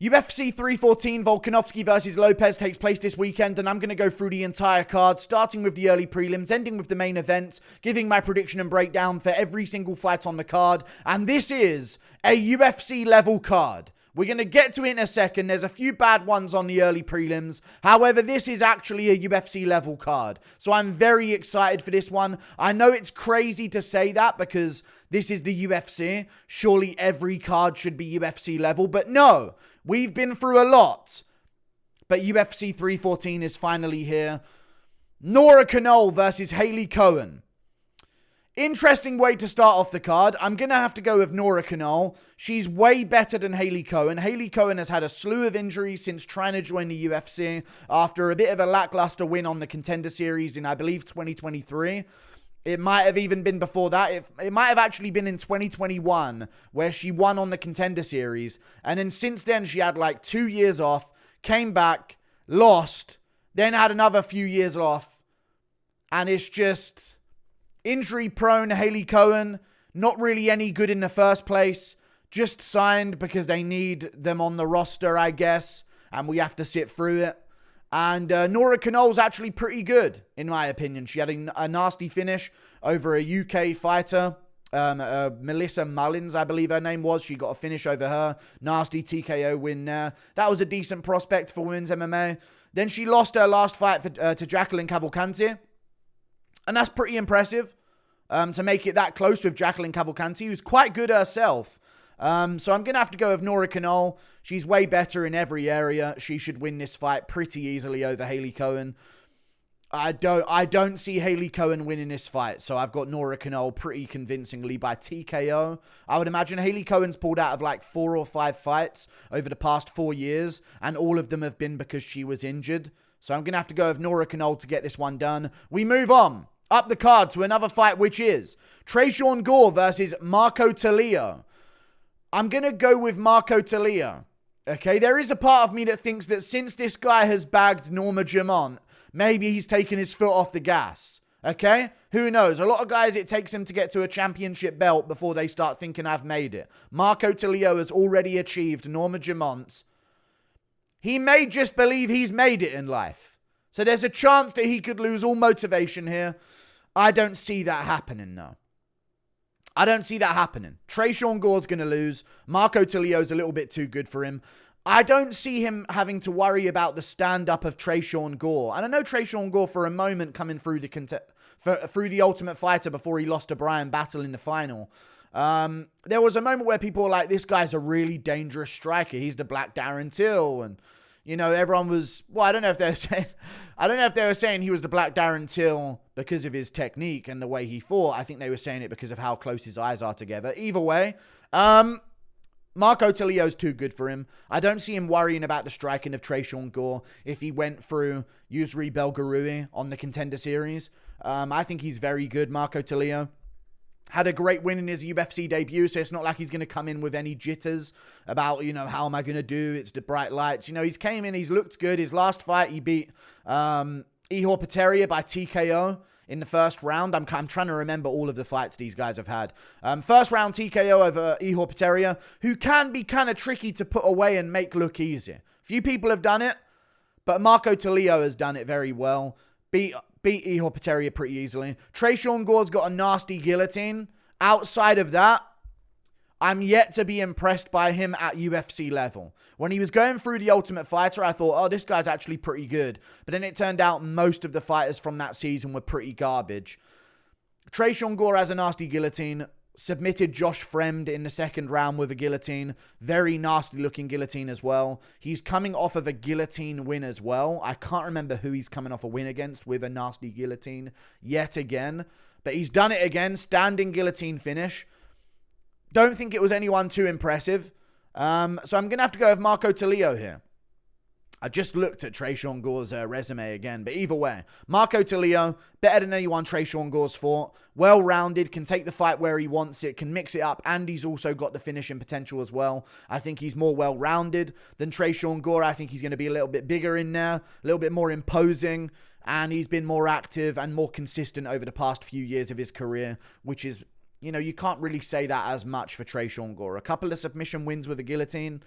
UFC 314 Volkanovski versus Lopes takes place this weekend, and I'm going to go through the entire card, starting with the early prelims, ending with the main event, giving my prediction and breakdown for every single fight on the card. And this is a UFC level card. We're going to get to it in a second. There's a few bad ones on the early prelims. However, this is actually a UFC level card. So I'm very excited for this one. I know it's crazy to say that because this is the UFC. Surely every card should be UFC level, but no. We've been through a lot, but UFC 314 is finally here. Nora Cornolle versus Hailey Cowan. Interesting way to start off the card. I'm going to have to go with Nora Cornolle. She's way better than Hailey Cowan. Hailey Cowan has had a slew of injuries since trying to join the UFC after a bit of a lackluster win on the Contender Series in, I believe, 2023. It might have even been before that. It might have actually been in 2021 where she won on the Contender Series. And then since then, she had like 2 years off, came back, lost, then had another few years off. And it's just injury-prone Hailey Cowan, not really any good in the first place. Just signed because they need them on the roster, I guess. And we have to sit through it. And Nora Cornolle's actually pretty good, in my opinion. She had a nasty finish over a UK fighter, Melissa Mullins, I believe her name was. She got a finish over her. Nasty TKO win there. That was a decent prospect for women's MMA. Then she lost her last fight to Jacqueline Cavalcanti. And that's pretty impressive to make it that close with Jacqueline Cavalcanti, who's quite good herself. So I'm going to have to go with Nora Cornolle. She's way better in every area. She should win this fight pretty easily over Hailey Cowan. I don't see Hailey Cowan winning this fight. So I've got Nora Cornolle pretty convincingly by TKO. I would imagine Hailey Cowan's pulled out of like 4 or 5 fights over the past 4 years. And all of them have been because she was injured. So I'm going to have to go with Nora Cornolle to get this one done. We move on up the card to another fight, which is Tresean Gore versus Marco Tulio. I'm going to go with Marco Tulio. Okay, there is a part of me that thinks that since this guy has bagged Norma Jamont, maybe he's taken his foot off the gas. Okay? Who knows? A lot of guys, it takes them to get to a championship belt before they start thinking, I've made it. Marco Tulio has already achieved Norma Jamont's. He may just believe he's made it in life. So there's a chance that he could lose all motivation here. I don't see that happening, though. I don't see that happening. Tresean Gore's going to lose. Marco Tulio's a little bit too good for him. I don't see him having to worry about the stand-up of Tresean Gore. And I know Tresean Gore for a moment coming through the Ultimate Fighter before he lost to Brian Battle in the final. There was a moment where people were like, this guy's a really dangerous striker. He's the Black Darren Till. And, you know, everyone was, well, I don't know if they were saying he was the Black Darren Till because of his technique and the way he fought. I think they were saying it because of how close his eyes are together. Either way, Marco Tulio's too good for him. I don't see him worrying about the striking of Tresean Gore if he went through Yusri Belgarui on the Contender Series. I think he's very good, Marco Tulio. Had a great win in his UFC debut, so it's not like he's going to come in with any jitters about, you know, how am I going to do? It's the bright lights. You know, he's came in, he's looked good. His last fight, he beat Ihor Potieria by TKO in the first round. I'm trying to remember all of the fights these guys have had. First round TKO over Ihor Potieria, who can be kind of tricky to put away and make look easy. Few people have done it, but Marco Tulio has done it very well. Beat Ihor Potieria pretty easily. Tresean Gore's got a nasty guillotine. Outside of that, I'm yet to be impressed by him at UFC level. When he was going through the Ultimate Fighter, I thought, oh, this guy's actually pretty good. But then it turned out most of the fighters from that season were pretty garbage. Tresean Gore has a nasty guillotine. Submitted Josh Fremd in the second round with a guillotine. Very nasty looking guillotine as well. He's coming off of a guillotine win as well. I can't remember who he's coming off a win against with a nasty guillotine yet again. But he's done it again. Standing guillotine finish. Don't think it was anyone too impressive. So I'm going to have to go with Marco Tulio here. I just looked at Tresean Gore's resume again. But either way, Marco Tulio, better than anyone Tresean Gore's fought. Well-rounded, can take the fight where he wants it, can mix it up, and he's also got the finishing potential as well. I think he's more well-rounded than Tresean Gore. I think he's going to be a little bit bigger in there, a little bit more imposing, and he's been more active and more consistent over the past few years of his career, which is, you know, you can't really say that as much for Tresean Gore. A couple of submission wins with a guillotine.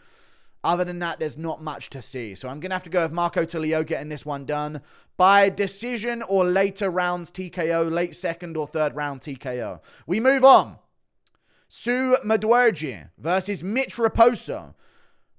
Other than that, there's not much to see. So I'm going to have to go with Marco Tulio getting this one done by decision or later rounds TKO, late second or third round TKO. We move on. Mudaerji versus Mitch Raposo.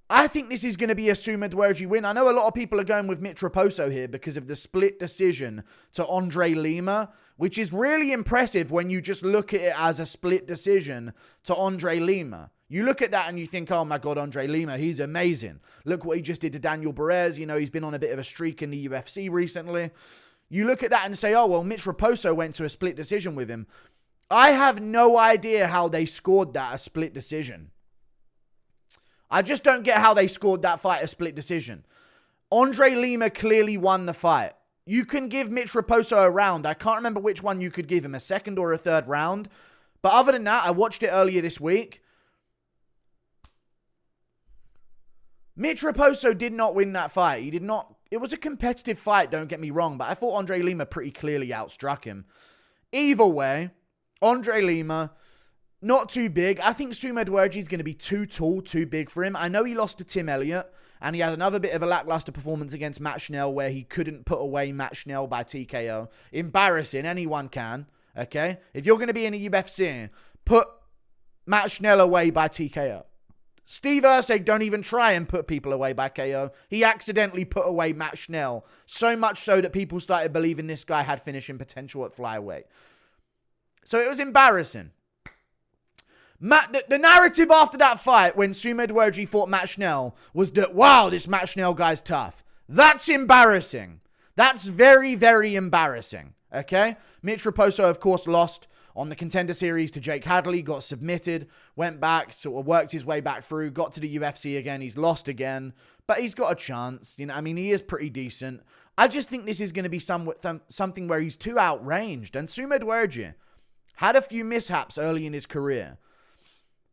I think this is going to be a Mudaerji win. I know a lot of people are going with Mitch Raposo here because of the split decision to Andre Lima, which is really impressive when you just look at it as a split decision to Andre Lima. You look at that and you think, oh my God, Andre Lima, he's amazing. Look what he just did to Daniel Perez. You know, he's been on a bit of a streak in the UFC recently. You look at that and say, oh, well, Mitch Raposo went to a split decision with him. I have no idea how they scored that a split decision. I just don't get how they scored that fight a split decision. Andre Lima clearly won the fight. You can give Mitch Raposo a round. I can't remember which one you could give him, a second or a third round. But other than that, I watched it earlier this week. Mitch Raposo did not win that fight. He did not. It was a competitive fight, don't get me wrong. But I thought Andre Lima pretty clearly outstruck him. Either way, Andre Lima, not too big. I think Mudaerji is going to be too tall, too big for him. I know he lost to Tim Elliott, and he had another bit of a lackluster performance against Matt Schnell where he couldn't put away Matt Schnell by TKO. Embarrassing. Anyone can. Okay? If you're going to be in a UFC, put Matt Schnell away by TKO. Steve Erceg don't even try and put people away by KO. He accidentally put away Matt Schnell. So much so that people started believing this guy had finishing potential at flyweight. So it was embarrassing. The narrative after that fight when Mudaerji fought Matt Schnell was that, wow, this Matt Schnell guy's tough. That's embarrassing. That's very, very embarrassing. Okay? Mitch Raposo, of course, lost on the Contender Series to Jake Hadley, got submitted, went back, sort of worked his way back through, got to the UFC again. He's lost again, but he's got a chance. You know, I mean, he is pretty decent. I just think this is going to be something where he's too outranged. And Mudaerji had a few mishaps early in his career.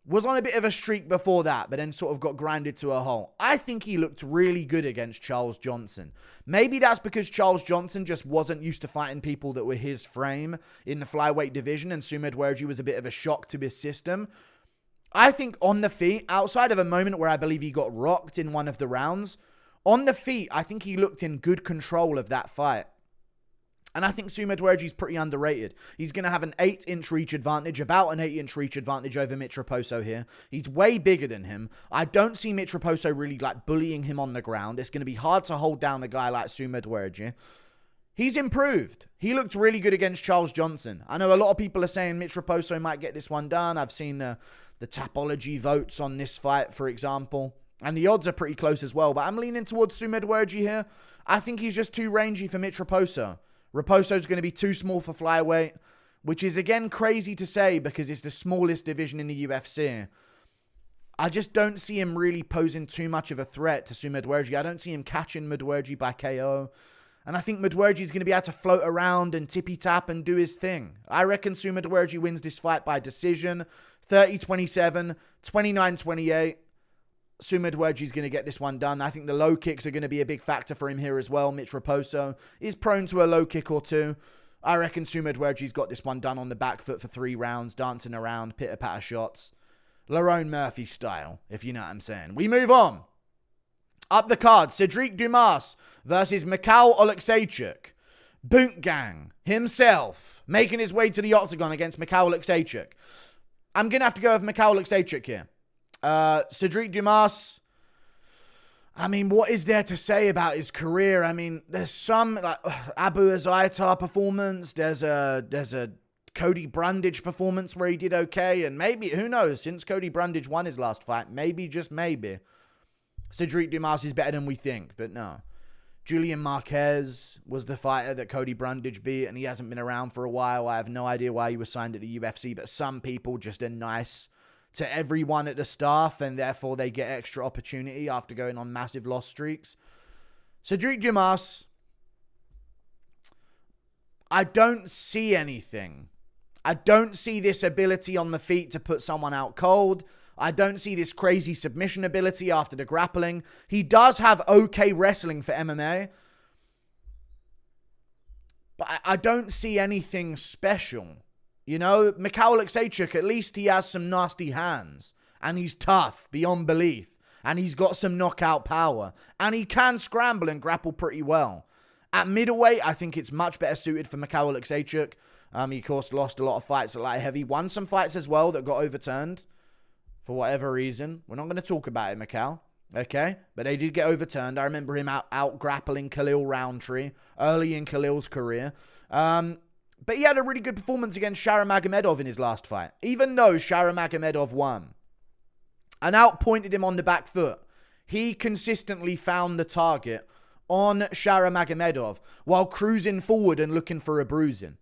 Was on a bit of a streak before that, but then sort of got grinded to a halt. I think he looked really good against Charles Johnson. Maybe that's because Charles Johnson just wasn't used to fighting people that were his frame in the flyweight division, and Mudaerji was a bit of a shock to his system. I think on the feet, outside of a moment where I believe he got rocked in one of the rounds, on the feet, I think he looked in good control of that fight. And I think Mudaerji is pretty underrated. He's going to have an 8-inch reach advantage, about an 8-inch reach advantage over Mitch Raposo here. He's way bigger than him. I don't see Mitch Raposo really like bullying him on the ground. It's going to be hard to hold down a guy like Mudaerji. He's improved. He looked really good against Charles Johnson. I know a lot of people are saying Mitch Raposo might get this one done. I've seen the Tapology votes on this fight, for example. And the odds are pretty close as well. But I'm leaning towards Mudaerji here. I think he's just too rangy for Mitch Raposo. Raposo's going to be too small for flyweight, which is, again, crazy to say because it's the smallest division in the UFC. I just don't see him really posing too much of a threat to Mudaerji. I don't see him catching Mudaerji by KO. And I think Mudaerji is going to be able to float around and tippy-tap and do his thing. I reckon Mudaerji wins this fight by decision, 30-27, 29-28. Mudaerji is going to get this one done. I think the low kicks are going to be a big factor for him here as well. Mitch Raposo is prone to a low kick or two. I reckon Mudaerji's got this one done on the back foot for 3 rounds, dancing around, pitter-patter shots. Lerone Murphy style, if you know what I'm saying. We move on. Up the card, Sedriques Dumas versus Michal Oleksiejczuk. Boot Gang himself making his way to the octagon against Michal Oleksiejczuk. I'm going to have to go with Michal Oleksiejczuk here. Sedriques Dumas, I mean, what is there to say about his career? I mean, there's some like Abu Azaitar performance. There's a Cody Brundage performance where he did okay, and maybe, who knows, since Cody Brundage won his last fight, maybe, just maybe, Sedriques Dumas is better than we think, but no. Julian Marquez was the fighter that Cody Brundage beat, and he hasn't been around for a while. I have no idea why he was signed at the UFC, but some people just are nice to everyone at the staff, and therefore they get extra opportunity after going on massive loss streaks. Sedriques Dumas, I don't see anything. I don't see this ability on the feet to put someone out cold. I don't see this crazy submission ability after the grappling. He does have okay wrestling for MMA, but I don't see anything special. You know, Michal Oleksiejczuk, at least he has some nasty hands. And he's tough, beyond belief. And he's got some knockout power. And he can scramble and grapple pretty well. At middleweight, I think it's much better suited for Michal Oleksiejczuk. He, of course, lost a lot of fights at light heavy. Won some fights as well that got overturned. For whatever reason. We're not going to talk about it, Michal. Okay? But they did get overturned. I remember him out grappling Khalil Roundtree early in Khalil's career. But he had a really good performance against Sharamagomedov in his last fight. Even though Sharamagomedov won and outpointed him on the back foot, he consistently found the target on Sharamagomedov while cruising forward and looking for a bruising.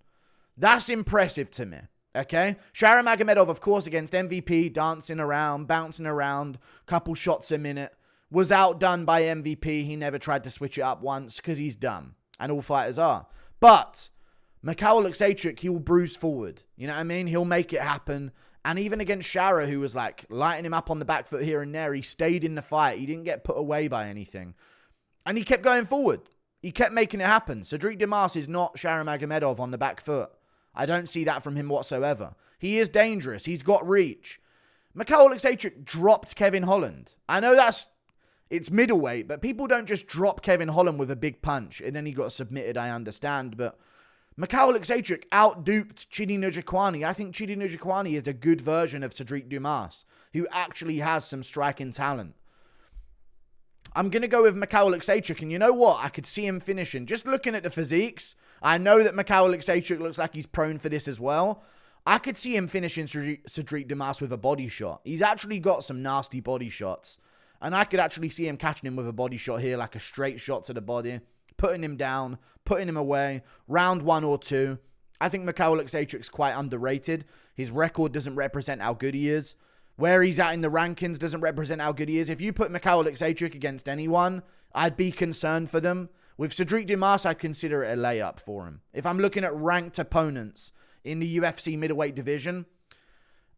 That's impressive to me. Okay? Sharamagomedov, of course, against MVP, dancing around, bouncing around, couple shots a minute, was outdone by MVP. He never tried to switch it up once because he's dumb. And all fighters are. But Michal Oleksiejczuk, he will bruise forward. You know what I mean? He'll make it happen. And even against Shara, who was like lighting him up on the back foot here and there, he stayed in the fight. He didn't get put away by anything. And he kept going forward. He kept making it happen. Sedriques Dumas is not Sharamagomedov on the back foot. I don't see that from him whatsoever. He is dangerous. He's got reach. Michal Oleksiejczuk dropped Kevin Holland. I know it's middleweight, but people don't just drop Kevin Holland with a big punch and then he got submitted, I understand. But Michal Oleksiejczuk outduked Chidi Njokuani. I think Chidi Njokuani is a good version of Sedriques Dumas, who actually has some striking talent. I'm going to go with Michal Oleksiejczuk, and you know what? I could see him finishing. Just looking at the physiques, I know that Michal Oleksiejczuk looks like he's prone for this as well. I could see him finishing Sedriques Dumas with a body shot. He's actually got some nasty body shots, and I could actually see him catching him with a body shot here, like a straight shot to the body, putting him down, putting him away, round 1 or 2. I think Michal Oleksiejczuk's quite underrated. His record doesn't represent how good he is. Where he's at in the rankings doesn't represent how good he is. If you put Michal Oleksiejczuk against anyone, I'd be concerned for them. With Sedriques Dumas, I'd consider it a layup for him. If I'm looking at ranked opponents in the UFC middleweight division,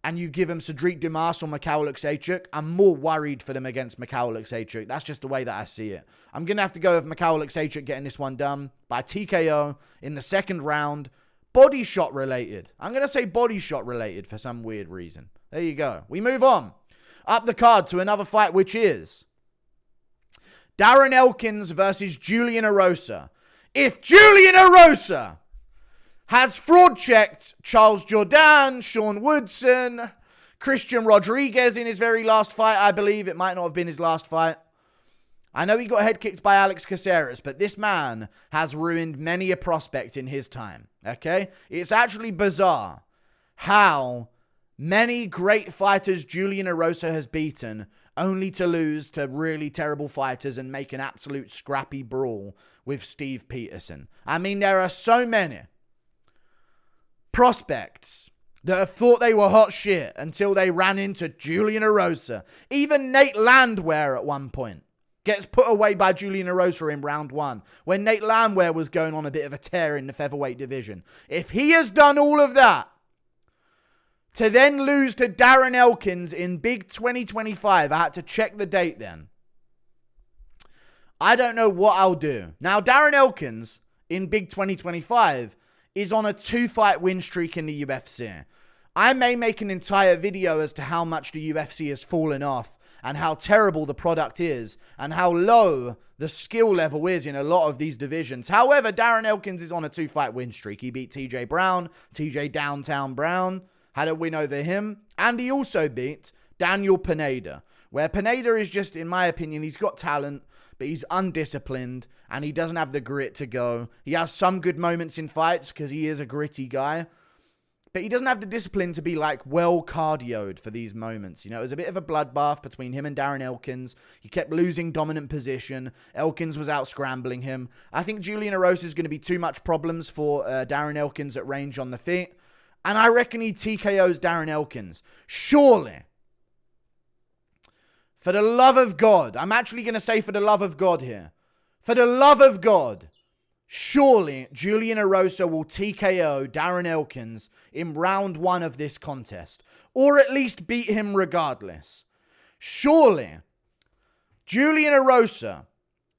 and you give him Sedriques Dumas or Michal Oleksiejczuk, I'm more worried for them against Michal Oleksiejczuk. That's just the way that I see it. I'm going to have to go with Michal Oleksiejczuk getting this one done by TKO in the second round. Body shot related. I'm going to say body shot related for some weird reason. There you go. We move on. Up the card to another fight, which is Darren Elkins versus Julian Erosa. If Julian Erosa has fraud-checked Charles Jourdain, Sean Woodson, Christian Rodriguez in his very last fight, I believe. It might not have been his last fight. I know he got head kicked by Alex Caceres, but this man has ruined many a prospect in his time. Okay? It's actually bizarre how many great fighters Julian Erosa has beaten, only to lose to really terrible fighters and make an absolute scrappy brawl with Steve Peterson. I mean, there are so many prospects that have thought they were hot shit until they ran into Julian Erosa. Even Nate Landwehr at one point gets put away by Julian Erosa in round 1 when Nate Landwehr was going on a bit of a tear in the featherweight division. If he has done all of that to then lose to Darren Elkins in Big 2025, I had to check the date then, I don't know what I'll do. Now, Darren Elkins in Big 2025 is on a 2-fight win streak in the UFC. I may make an entire video as to how much the UFC has fallen off and how terrible the product is and how low the skill level is in a lot of these divisions. However, Darren Elkins is on a 2-fight win streak. He beat TJ Brown, TJ Downtown Brown, had a win over him, and he also beat Daniel Pineda, where Pineda is just, in my opinion, he's got talent, but he's undisciplined, and he doesn't have the grit to go. He has some good moments in fights, because he is a gritty guy, but he doesn't have the discipline to be, like, well cardioed for these moments. You know, it was a bit of a bloodbath between him and Darren Elkins. He kept losing dominant position. Elkins was out scrambling him. I think Julian Erosa is going to be too much problems for Darren Elkins at range on the feet. And I reckon he TKOs Darren Elkins. Surely, for the love of God, I'm actually going to say for the love of God here. For the love of God, surely Julian Erosa will TKO Darren Elkins in round 1 of this contest. Or at least beat him regardless. Surely, Julian Erosa,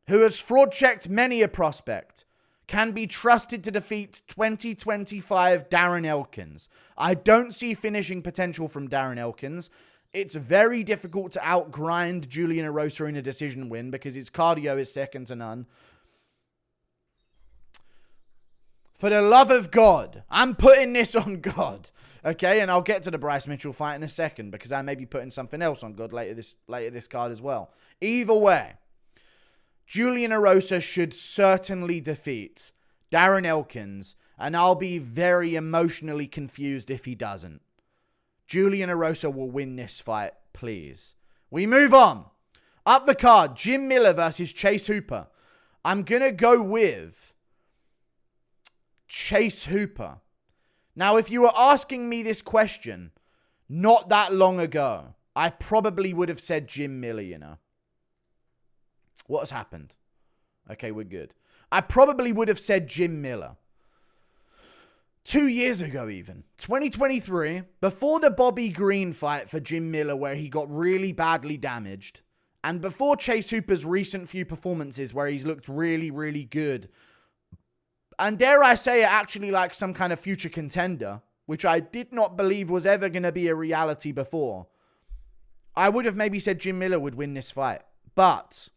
who has fraud-checked many a prospect, can be trusted to defeat 2025 Darren Elkins. I don't see finishing potential from Darren Elkins. It's very difficult to outgrind Julian Erosa in a decision win because his cardio is second to none. For the love of God, I'm putting this on God. Okay, and I'll get to the Bryce Mitchell fight in a second because I may be putting something else on God later this card as well. Either way, Julian Erosa should certainly defeat Darren Elkins, and I'll be very emotionally confused if he doesn't. Julian Erosa will win this fight, please. We move on. Up the card, Jim Miller versus Chase Hooper. I'm going to go with Chase Hooper. Now, if you were asking me this question not that long ago, I probably would have said Jim Miller, you know. What has happened? Okay, we're good. I probably would have said Jim Miller. 2 years ago even, 2023, before the Bobby Green fight for Jim Miller where he got really badly damaged, and before Chase Hooper's recent few performances where he's looked really, really good, and dare I say it, actually like some kind of future contender, which I did not believe was ever going to be a reality before, I would have maybe said Jim Miller would win this fight. But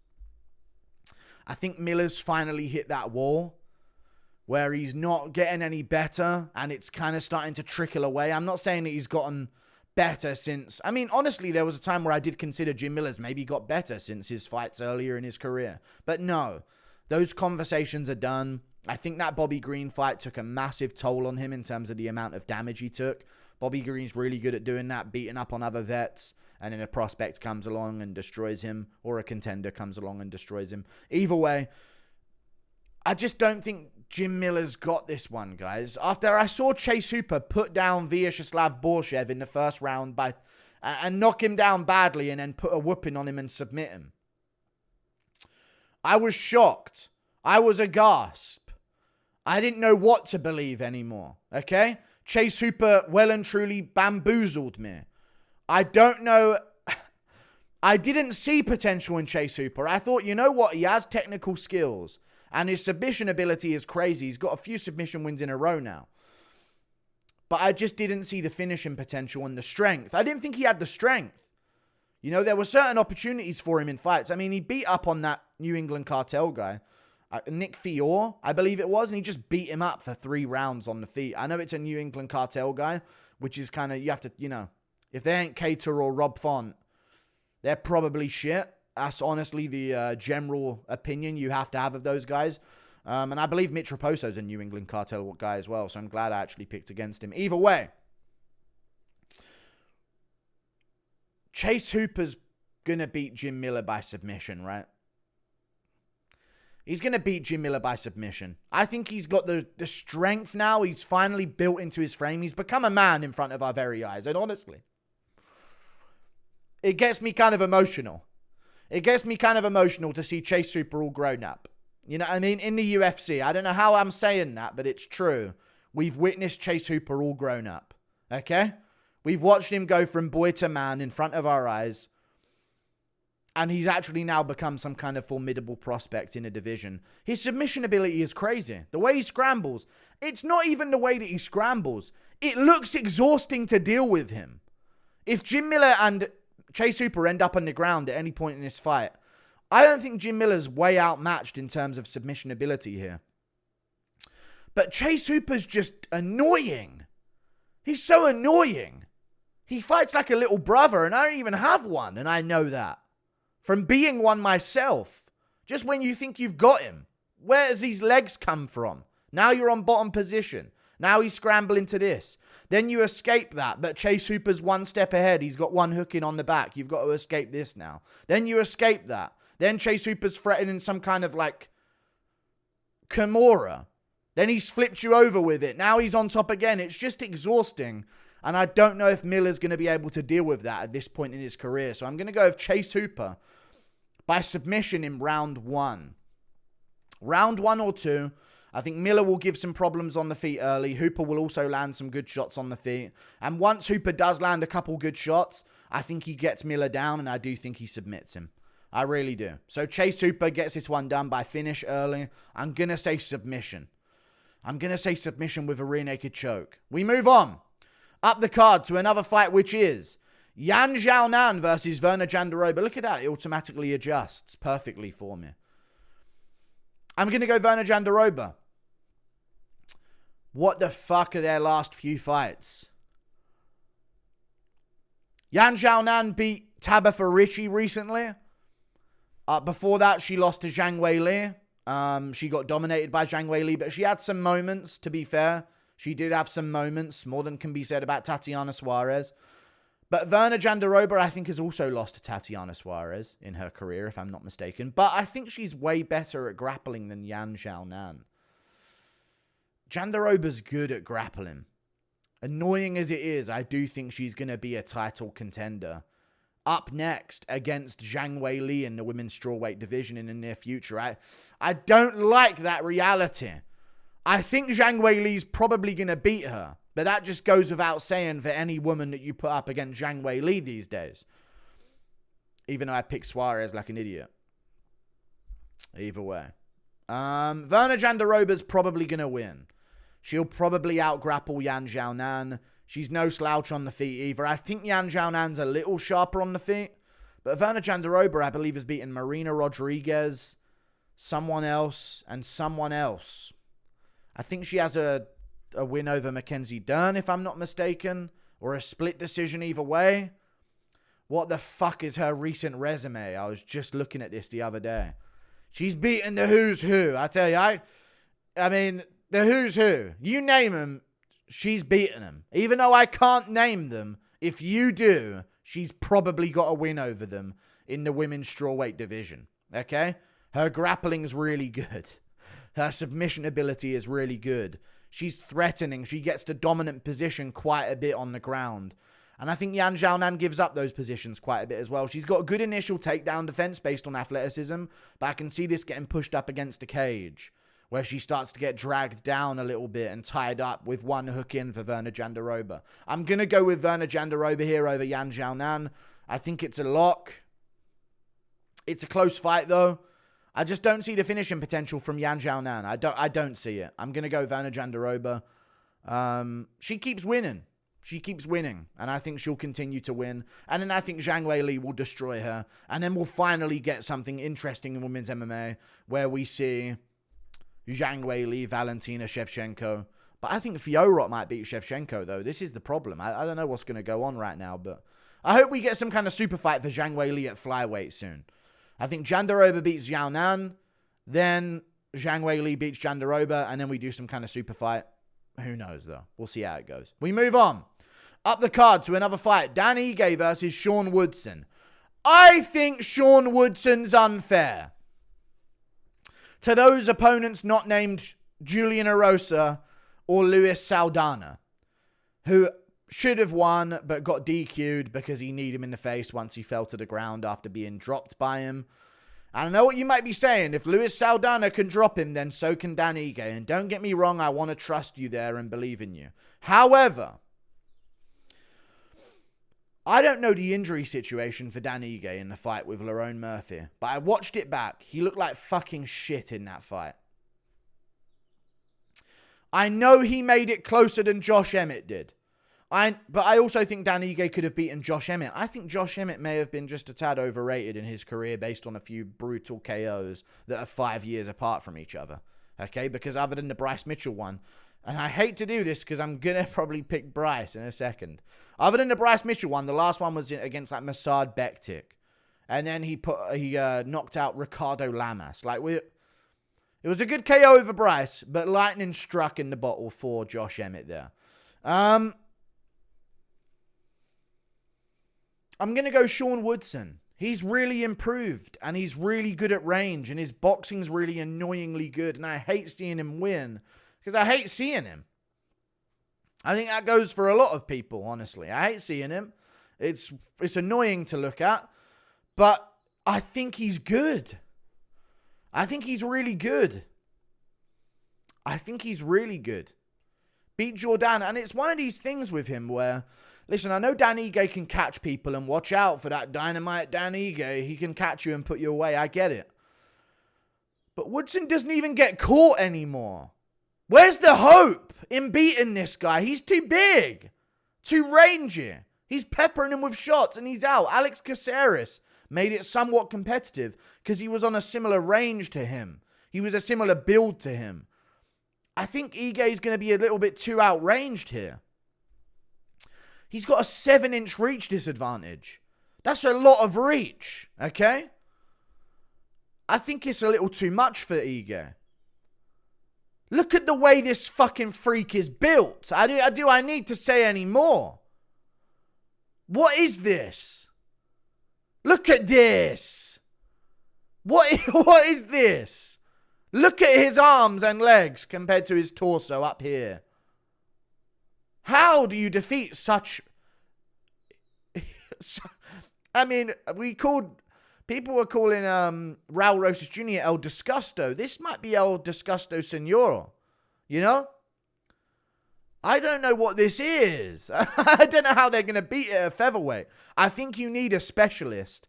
I think Miller's finally hit that wall where he's not getting any better and it's kind of starting to trickle away. I'm not saying that he's gotten better since... I mean, honestly, there was a time where I did consider Jim Miller's maybe got better since his fights earlier in his career. But no, those conversations are done. I think that Bobby Green fight took a massive toll on him in terms of the amount of damage he took. Bobby Green's really good at doing that, beating up on other vets, and then a prospect comes along and destroys him, or a contender comes along and destroys him. Either way, I just don't think Jim Miller's got this one, guys. After I saw Chase Hooper put down Vyacheslav Borshev in the first round and knock him down badly and then put a whooping on him and submit him, I was shocked. I was aghast. I didn't know what to believe anymore, okay? Chase Hooper well and truly bamboozled me. I don't know. I didn't see potential in Chase Hooper. I thought, you know what? He has technical skills. And his submission ability is crazy. He's got a few submission wins in a row now. But I just didn't see the finishing potential and the strength. I didn't think he had the strength. You know, there were certain opportunities for him in fights. I mean, he beat up on that New England cartel guy. Nick Fior, I believe it was. And he just beat him up for 3 rounds on the feet. I know it's a New England cartel guy, which is kind of, you have to, you know, if they ain't Cater or Rob Font, they're probably shit. That's honestly the general opinion you have to have of those guys. And I believe Mitch Raposo's a New England cartel guy as well. So I'm glad I actually picked against him. Either way, Chase Hooper's going to beat Jim Miller by submission, right? He's going to beat Jim Miller by submission. I think he's got the strength now. He's finally built into his frame. He's become a man in front of our very eyes. And honestly, it gets me kind of emotional. It gets me kind of emotional to see Chase Hooper all grown up. You know what I mean? In the UFC, I don't know how I'm saying that, but it's true. We've witnessed Chase Hooper all grown up. Okay? We've watched him go from boy to man in front of our eyes. And he's actually now become some kind of formidable prospect in a division. His submission ability is crazy. The way he scrambles. It's not even the way that he scrambles. It looks exhausting to deal with him. If Jim Miller and Chase Hooper end up on the ground at any point in this fight, I don't think Jim Miller's way outmatched in terms of submission ability here. But Chase Hooper's just annoying. He's so annoying. He fights like a little brother, and I don't even have one, and I know that. From being one myself. Just when you think you've got him. Where does these legs come from? Now you're on bottom position. Now he's scrambling to this. Then you escape that, but Chase Hooper's one step ahead. He's got one hook in on the back. You've got to escape this now. Then you escape that. Then Chase Hooper's threatening some kind of like Kimura. Then he's flipped you over with it. Now he's on top again. It's just exhausting. And I don't know if Miller's going to be able to deal with that at this point in his career. So I'm going to go with Chase Hooper by submission in round 1. Round 1 or 2. I think Miller will give some problems on the feet early. Hooper will also land some good shots on the feet. And once Hooper does land a couple good shots, I think he gets Miller down, and I do think he submits him. I really do. So Chase Hooper gets this one done by finish early. I'm going to say submission. I'm going to say submission with a rear naked choke. We move on. Up the card to another fight, which is Xiaonan versus Virna Jandiroba. Look at that. It automatically adjusts perfectly for me. I'm going to go Virna Jandiroba. What the fuck are their last few fights? Xiaonan beat Tabitha Ricci recently. Before that, she lost to Zhang Weili. She got dominated by Zhang Weili, but she had some moments, to be fair. She did have some moments. More than can be said about Tatiana Suarez. But Virna Jandiroba, I think, has also lost to Tatiana Suarez in her career, if I'm not mistaken. But I think she's way better at grappling than Xiaonan. Jandiroba's good at grappling. Annoying as it is, I do think she's going to be a title contender. Up next against Zhang Weili in the women's strawweight division in the near future. I don't like that reality. I think Zhang Weili's probably going to beat her. But that just goes without saying for any woman that you put up against Zhang Weili these days. Even though I picked Suarez like an idiot. Either way. Virna Jandiroba's probably going to win. She'll probably out-grapple Xiaonan. She's no slouch on the feet either. I think Xiaonan's a little sharper on the feet. But Virna Jandiroba, I believe, has beaten Marina Rodriguez, someone else, and someone else. I think she has a win over Mackenzie Dern, if I'm not mistaken. Or a split decision either way. What the fuck is her recent resume? I was just looking at this the other day. She's beaten the who's who. I tell you, I mean, the who's who. You name them, she's beaten them. Even though I can't name them, if you do, she's probably got a win over them in the women's strawweight division. Okay? Her grappling's really good. Her submission ability is really good. She's threatening. She gets the dominant position quite a bit on the ground. And I think Xiaonan gives up those positions quite a bit as well. She's got a good initial takedown defense based on athleticism, but I can see this getting pushed up against the cage, where she starts to get dragged down a little bit and tied up with one hook in for Virna Jandiroba. I'm going to go with Virna Jandiroba here over Xiaonan. I think it's a lock. It's a close fight, though. I just don't see the finishing potential from Xiaonan. I don't see it. I'm going to go Virna Jandiroba. She keeps winning. She keeps winning, and I think she'll continue to win. And then I think Zhang Weili will destroy her. And then we'll finally get something interesting in women's MMA, where we see Zhang Weili, Valentina Shevchenko. But I think Fiorot might beat Shevchenko, though. This is the problem. I don't know what's going to go on right now, but I hope we get some kind of super fight for Zhang Weili at flyweight soon. I think Jandiroba beats Xiaonan, then Zhang Weili beats Jandiroba, and then we do some kind of super fight. Who knows, though? We'll see how it goes. We move on. Up the card to another fight. Dan Ige versus Sean Woodson. I think Sean Woodson's unfair. To those opponents not named Julian Erosa or Luis Saldana, who should have won but got DQ'd because he kneed him in the face once he fell to the ground after being dropped by him. I know what you might be saying. If Luis Saldana can drop him, then so can Dan Ige. And don't get me wrong, I want to trust you there and believe in you. However, I don't know the injury situation for Dan Ige in the fight with Lerone Murphy, but I watched it back. He looked like fucking shit in that fight. I know he made it closer than Josh Emmett did. But I also think Dan Ige could have beaten Josh Emmett. I think Josh Emmett may have been just a tad overrated in his career based on a few brutal KOs that are 5 years apart from each other. Okay, because other than the Bryce Mitchell one, and I hate to do this because I'm going to probably pick Bryce in a second. Other than the Bryce Mitchell one, the last one was against like Masad Bektik. And then he knocked out Ricardo Lamas. It was a good KO over Bryce, but lightning struck in the bottle for Josh Emmett there. I'm going to go Sean Woodson. He's really improved, and he's really good at range, and his boxing's really annoyingly good, and I hate seeing him win, because I hate seeing him. I think that goes for a lot of people, honestly. I hate seeing him. It's annoying to look at, but I think he's good. I think he's really good. I think he's really good. Beat Jordan, and it's one of these things with him where, listen, I know Dan Ige can catch people, and watch out for that dynamite Dan Ige. He can catch you and put you away. I get it. But Woodson doesn't even get caught anymore. Where's the hope in beating this guy? He's too big. Too rangy. He's peppering him with shots and he's out. Alex Caceres made it somewhat competitive because he was on a similar range to him. He was a similar build to him. I think Ige's going to be a little bit too outranged here. He's got a 7-inch reach disadvantage. That's a lot of reach, okay? I think it's a little too much for Ige. Look at the way this fucking freak is built. Do I need to say any more? What is this? Look at this. What is this? Look at his arms and legs compared to his torso up here. How do you defeat such... I mean, people were calling Raul Rosas Jr. El Disgusto. This might be El Disgusto Senor. You know? I don't know what this is. I don't know how they're going to beat it at featherweight. I think you need a specialist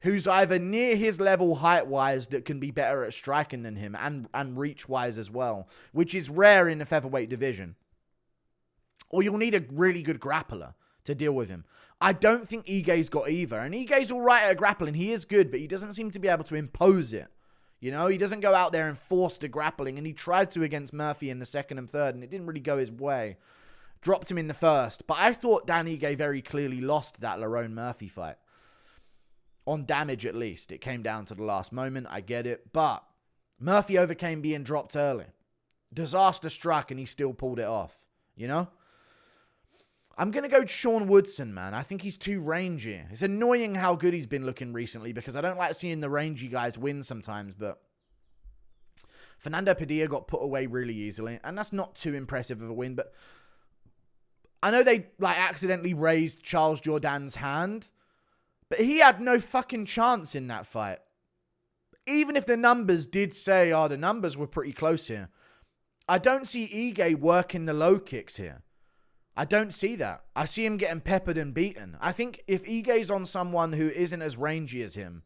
who's either near his level height-wise that can be better at striking than him and reach-wise as well, which is rare in the featherweight division. Or you'll need a really good grappler to deal with him. I don't think Ige's got either. And Ige's all right at grappling. He is good, but he doesn't seem to be able to impose it. You know, he doesn't go out there and force the grappling. And he tried to against Murphy in the second and third, and it didn't really go his way. Dropped him in the first. But I thought Dan Ige very clearly lost that Lerone Murphy fight. On damage, at least. It came down to the last moment. I get it. But Murphy overcame being dropped early. Disaster struck, and he still pulled it off. You know? I'm going to go Sean Woodson, man. I think he's too rangy. It's annoying how good he's been looking recently because I don't like seeing the rangy guys win sometimes, but Fernando Padilla got put away really easily, and that's not too impressive of a win, but I know they accidentally raised Charles Jourdain's hand, but he had no fucking chance in that fight. Even if the numbers did say, the numbers were pretty close here, I don't see Ige working the low kicks here. I don't see that. I see him getting peppered and beaten. I think if Ige's on someone who isn't as rangy as him,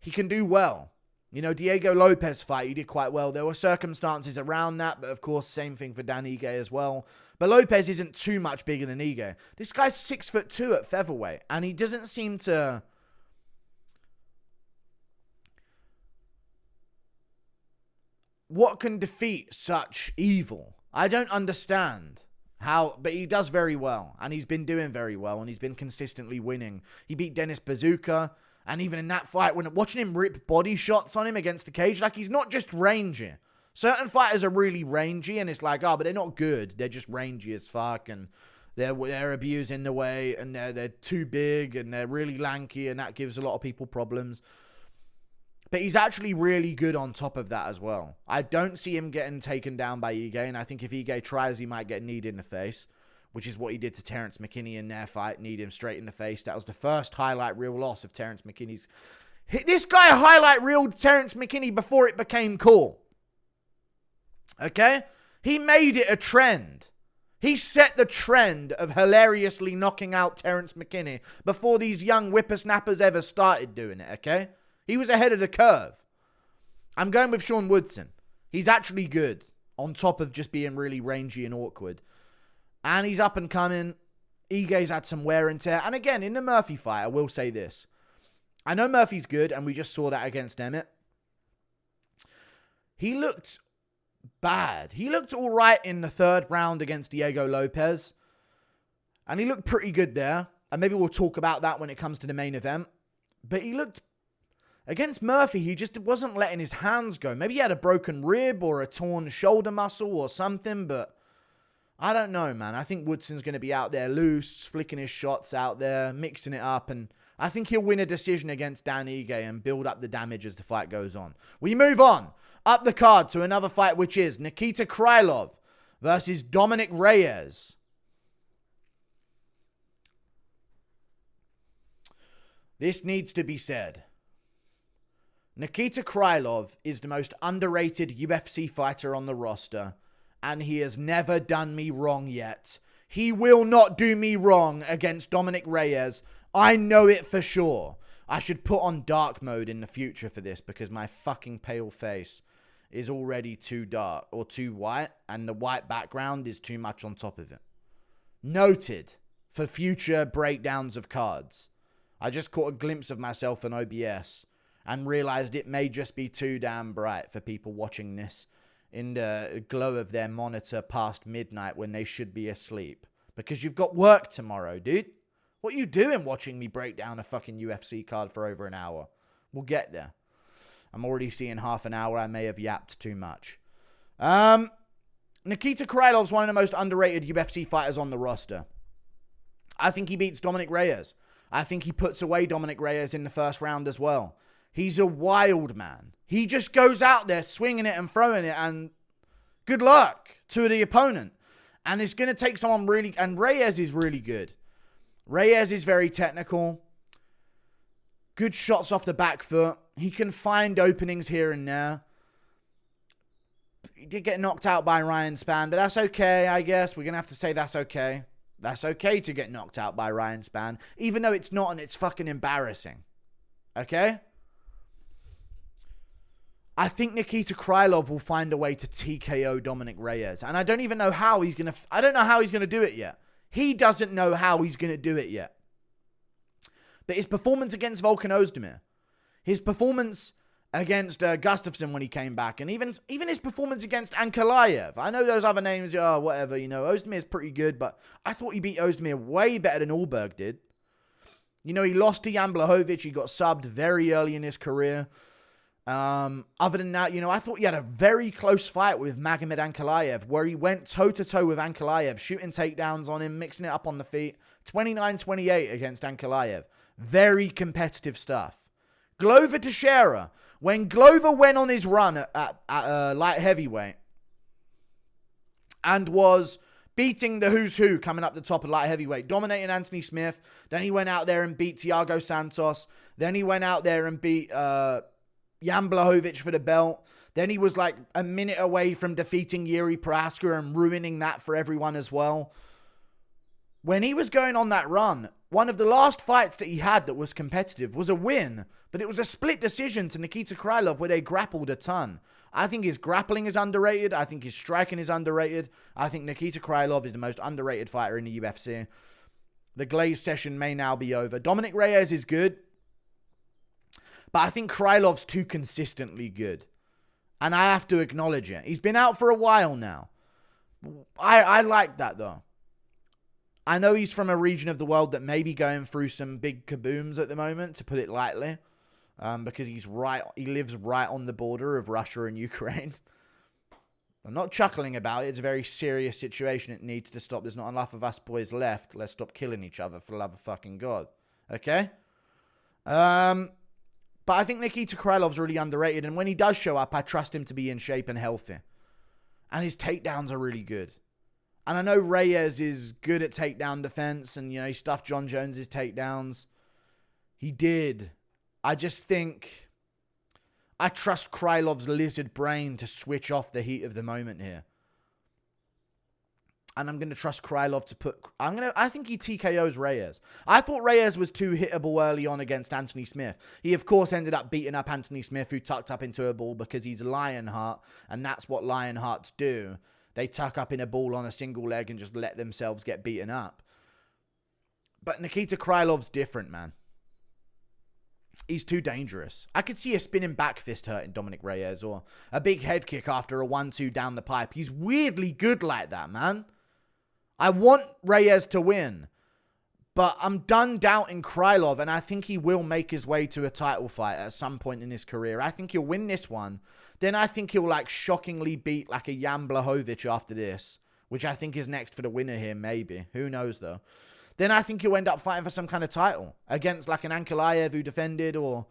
he can do well. You know, Diego Lopes fight, he did quite well. There were circumstances around that, but of course, same thing for Dan Ige as well. But Lopes isn't too much bigger than Ige. This guy's 6'2" at featherweight, and he doesn't seem to... What can defeat such evil? I don't understand. But he does very well, and he's been doing very well, and he's been consistently winning. He beat Dennis Bazooka, and even in that fight, when watching him rip body shots on him against the cage, he's not just rangy. Certain fighters are really rangy, and it's but they're not good. They're just rangy as fuck, and they're abusing the weight, and they're too big, and they're really lanky, and that gives a lot of people problems. But he's actually really good on top of that as well. I don't see him getting taken down by Ige, and I think if Ige tries, he might get kneed in the face, which is what he did to Terrence McKinney in their fight, kneed him straight in the face. That was the first highlight reel loss of Terrence McKinney's. This guy highlight reeled Terrence McKinney before it became cool. Okay? He made it a trend. He set the trend of hilariously knocking out Terrence McKinney before these young whippersnappers ever started doing it, okay? He was ahead of the curve. I'm going with Sean Woodson. He's actually good, on top of just being really rangy and awkward. And he's up and coming. Ige's had some wear and tear. And again, in the Murphy fight, I will say this. I know Murphy's good, and we just saw that against Emmett. He looked bad. He looked all right in the third round against Diego Lopes. And he looked pretty good there. And maybe we'll talk about that when it comes to the main event. But he looked... Against Murphy, he just wasn't letting his hands go. Maybe he had a broken rib or a torn shoulder muscle or something, but I don't know, man. I think Woodson's going to be out there loose, flicking his shots out there, mixing it up, and I think he'll win a decision against Dan Ige and build up the damage as the fight goes on. We move on up the card to another fight, which is Nikita Krylov versus Dominick Reyes. This needs to be said. Nikita Krylov is the most underrated UFC fighter on the roster, and he has never done me wrong yet. He will not do me wrong against Dominick Reyes. I know it for sure. I should put on dark mode in the future for this because my fucking pale face is already too dark or too white, and the white background is too much on top of it. Noted for future breakdowns of cards. I just caught a glimpse of myself on OBS and realized it may just be too damn bright for people watching this in the glow of their monitor past midnight when they should be asleep. Because you've got work tomorrow, dude. What are you doing watching me break down a fucking UFC card for over an hour? We'll get there. I'm already seeing half an hour. I may have yapped too much. Nikita Krylov's one of the most underrated UFC fighters on the roster. I think he beats Dominick Reyes. I think he puts away Dominick Reyes in the first round as well. He's a wild man. He just goes out there swinging it and throwing it, and good luck to the opponent. And it's going to take someone really... And Reyes is really good. Reyes is very technical. Good shots off the back foot. He can find openings here and there. He did get knocked out by Ryan Spann, but that's okay, I guess. We're going to have to say that's okay. That's okay to get knocked out by Ryan Spann, even though it's not, and it's fucking embarrassing. Okay? I think Nikita Krylov will find a way to TKO Dominick Reyes, and I don't even know how he's going to... I don't know how he's going to do it yet. He doesn't know how he's going to do it yet. But his performance against Volkanovski, his performance against Gustafsson when he came back, and even his performance against Ankalaev. I know those other names, whatever, you know. Ozdemir's pretty good, but I thought he beat Ozdemir way better than Allberg did. You know, he lost to Jan Blachowicz. He got subbed very early in his career. Other than that, you know, I thought he had a very close fight with Magomed Ankalaev, where he went toe-to-toe with Ankalaev, shooting takedowns on him, mixing it up on the feet. 29-28 against Ankalaev. Very competitive stuff. Glover Teixeira. When Glover went on his run at light heavyweight and was beating the who's who coming up the top of light heavyweight, dominating Anthony Smith, then he went out there and beat Thiago Santos, then he went out there and beat Jan Blachowicz for the belt, then he was like a minute away from defeating Yuri Prohaska and ruining that for everyone as well. When he was going on that run, one of the last fights that he had that was competitive was a win, but it was a split decision to Nikita Krylov where they grappled a ton. I think his grappling is underrated. I think his striking is underrated. I think Nikita Krylov is the most underrated fighter in the UFC. The Glaze session may now be over. Dominick Reyes is good, but I think Krylov's too consistently good. And I have to acknowledge it. He's been out for a while now. I like that though. I know he's from a region of the world that may be going through some big kabooms at the moment, to put it lightly, because he lives right on the border of Russia and Ukraine. I'm not chuckling about it. It's a very serious situation. It needs to stop. There's not enough of us boys left. Let's stop killing each other, for the love of fucking God. Okay? But I think Nikita Krylov's really underrated, and when he does show up, I trust him to be in shape and healthy. And his takedowns are really good. And I know Reyes is good at takedown defense, and, you know, he stuffed John Jones's takedowns. He did. I just think I trust Krylov's lizard brain to switch off the heat of the moment here. And I'm going to trust Krylov to put... I think he TKOs Reyes. I thought Reyes was too hittable early on against Anthony Smith. He, of course, ended up beating up Anthony Smith, who tucked up into a ball because he's Lionheart, and that's what Lionhearts do. They tuck up in a ball on a single leg and just let themselves get beaten up. But Nikita Krylov's different, man. He's too dangerous. I could see a spinning back fist hurting Dominick Reyes, or a big head kick after a 1-2 down the pipe. He's weirdly good like that, man. I want Reyes to win, but I'm done doubting Krylov, and I think he will make his way to a title fight at some point in his career. I think he'll win this one. Then I think he'll, like, shockingly beat, like, a Jan Blachowicz after this, which I think is next for the winner here, maybe. Who knows, though. Then I think he'll end up fighting for some kind of title against, like, an Ankalaev who defended, or...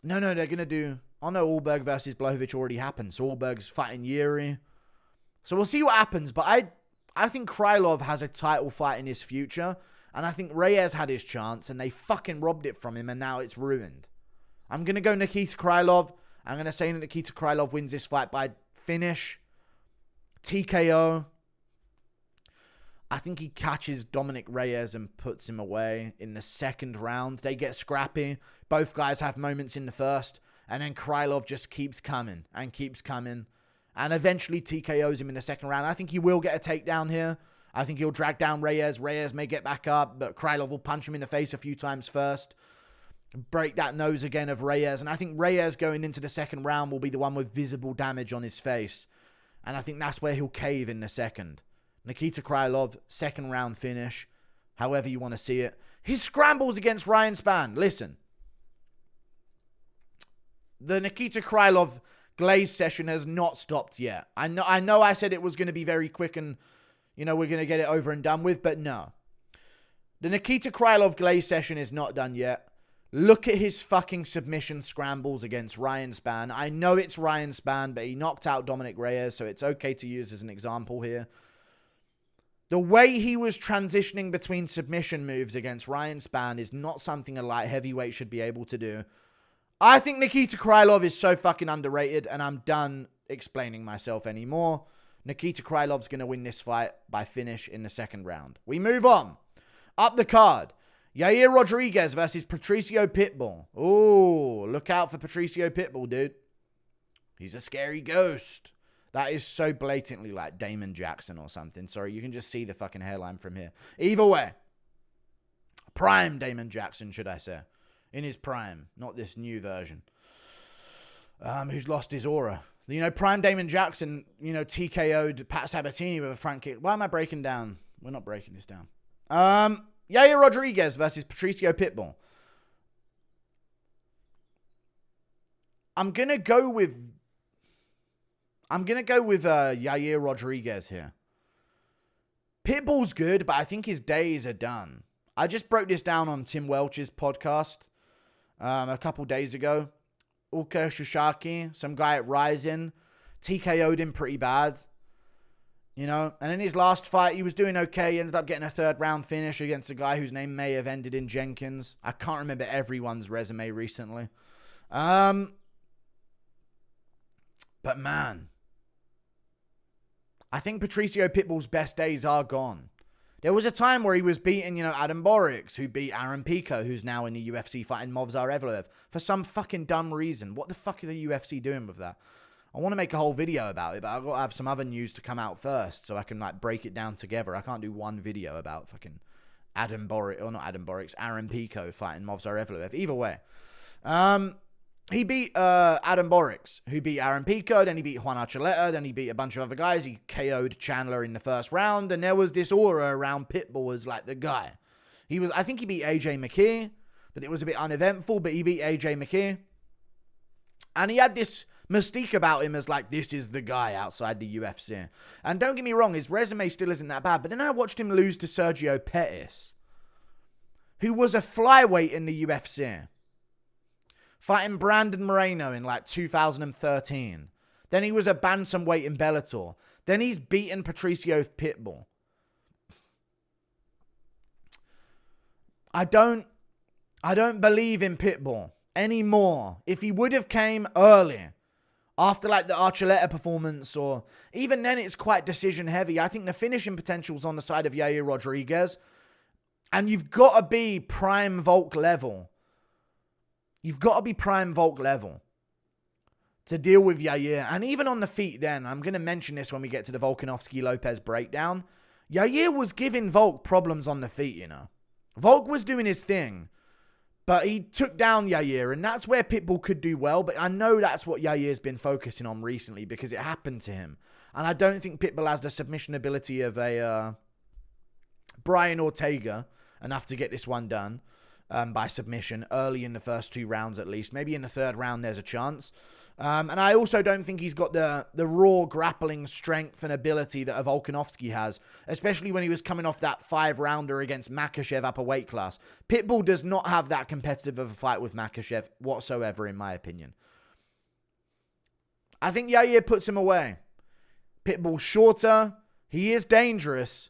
No, they're going to do... Oh, no, Allberg versus Blachowicz already happened, so Allberg's fighting Yuri. So we'll see what happens, but I think Krylov has a title fight in his future, and I think Reyes had his chance, and they fucking robbed it from him, and now it's ruined. I'm going to go Nikita Krylov. I'm going to say that Nikita Krylov wins this fight by finish. TKO. I think he catches Dominick Reyes and puts him away in the second round. They get scrappy. Both guys have moments in the first. And then Krylov just keeps coming and keeps coming. And eventually TKOs him in the second round. I think he will get a takedown here. I think he'll drag down Reyes. Reyes may get back up, but Krylov will punch him in the face a few times first. Break that nose again of Reyes. And I think Reyes going into the second round will be the one with visible damage on his face. And I think that's where he'll cave in the second. Nikita Krylov, second round finish. However you want to see it. His scrambles against Ryan Spann. Listen. The Nikita Krylov glaze session has not stopped yet. I know I said it was going to be very quick and, we're going to get it over and done with, but no. The Nikita Krylov glaze session is not done yet. Look at his fucking submission scrambles against Ryan Spann. I know it's Ryan Spann, but he knocked out Dominick Reyes, so it's okay to use as an example here. The way he was transitioning between submission moves against Ryan Spann is not something a light heavyweight should be able to do. I think Nikita Krylov is so fucking underrated, and I'm done explaining myself anymore. Nikita Krylov's going to win this fight by finish in the second round. We move on. Up the card. Yair Rodriguez versus Patricio Pitbull. Ooh, look out for Patricio Pitbull, dude. He's a scary ghost. That is so blatantly like Damon Jackson or something. Sorry, you can just see the fucking hairline from here. Either way. Prime Damon Jackson, should I say. In his prime. Not this new version. Who's lost his aura. Prime Damon Jackson, TKO'd Pat Sabatini with a front kick. Why am I breaking down? We're not breaking this down. Yair Rodriguez versus Patricio Pitbull. I'm going to go with Yair Rodriguez here. Pitbull's good, but I think his days are done. I just broke this down on Tim Welch's podcast a couple days ago. Ulka Shushaki, some guy at Ryzen, TKO'd him pretty bad. And in his last fight, he was doing okay. He ended up getting a third round finish against a guy whose name may have ended in Jenkins. I can't remember everyone's resume recently. But man, I think Patricio Pitbull's best days are gone. There was a time where he was beating, Adam Borics, who beat Aaron Pico, who's now in the UFC fighting Movsar Evloev, for some fucking dumb reason. What the fuck are the UFC doing with that? I want to make a whole video about it, but I've got to have some other news to come out first so I can, break it down together. I can't do one video about fucking Aaron Pico fighting Movsar Evloev. Either way. He beat Adam Borics, who beat Aaron Pico, then he beat Juan Archuleta, then he beat a bunch of other guys. He KO'd Chandler in the first round, and there was this aura around Pitbull as, the guy. I think he beat AJ McKee, but it was a bit uneventful, but he beat AJ McKee. And he had this mystique about him as this is the guy outside the UFC. And don't get me wrong, his resume still isn't that bad, but then I watched him lose to Sergio Pettis, who was a flyweight in the UFC, fighting Brandon Moreno in 2013. Then he was a bantamweight in Bellator. Then he's beaten Patricio Pitbull. I don't believe in Pitbull anymore. If he would have came early, after the Archuleta performance, or even then it's quite decision heavy. I think the finishing potential's on the side of Yair Rodriguez. And you've got to be prime Volk level. You've got to be prime Volk level to deal with Yair. And even on the feet then, I'm going to mention this when we get to the Volkanovski Lopes breakdown. Yair was giving Volk problems on the feet, Volk was doing his thing. But he took down Yair, and that's where Pitbull could do well. But I know that's what Yair's been focusing on recently because it happened to him. And I don't think Pitbull has the submission ability of a Brian Ortega enough to get this one done by submission early in the first two rounds at least. Maybe in the third round there's a chance. And I also don't think he's got the raw grappling strength and ability that a Volkanovski has, especially when he was coming off that 5-rounder against Makhachev upper weight class. Pitbull does not have that competitive of a fight with Makhachev whatsoever, in my opinion. I think Yair puts him away. Pitbull's shorter. He is dangerous,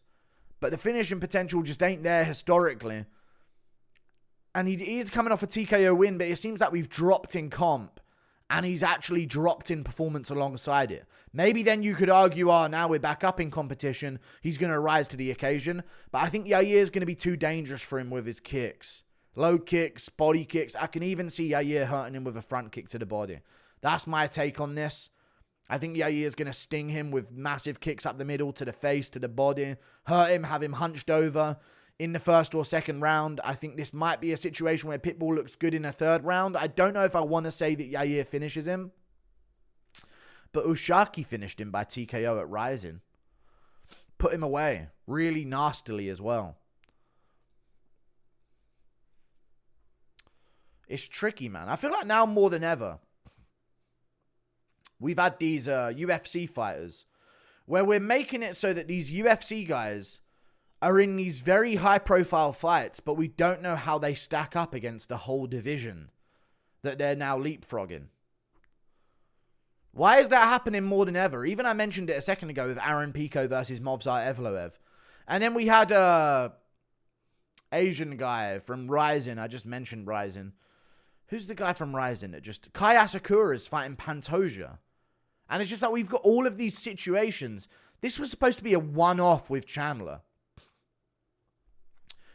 but the finishing potential just ain't there historically. And he is coming off a TKO win, but it seems like we've dropped in comp. And he's actually dropped in performance alongside it. Maybe then you could argue, now we're back up in competition. He's going to rise to the occasion. But I think Yair's going to be too dangerous for him with his kicks. Low kicks, body kicks. I can even see Yair hurting him with a front kick to the body. That's my take on this. I think Yair is going to sting him with massive kicks up the middle, to the face, to the body, hurt him, have him hunched over in the first or second round. I think this might be a situation where Pitbull looks good in a third round. I don't know if I want to say that Yair finishes him, but Ushaki finished him by TKO at Rising. Put him away really nastily as well. It's tricky, man. I feel like now more than ever, we've had these UFC fighters where we're making it so that these UFC guys are in these very high-profile fights, but we don't know how they stack up against the whole division that they're now leapfrogging. Why is that happening more than ever? Even I mentioned it a second ago with Aaron Pico versus Movsar Evloev. And then we had Asian guy from Rising. I just mentioned Rising. Who's the guy from Rising that just... Kai Asakura is fighting Pantoja. And it's just like we've got all of these situations. This was supposed to be a one-off with Chandler.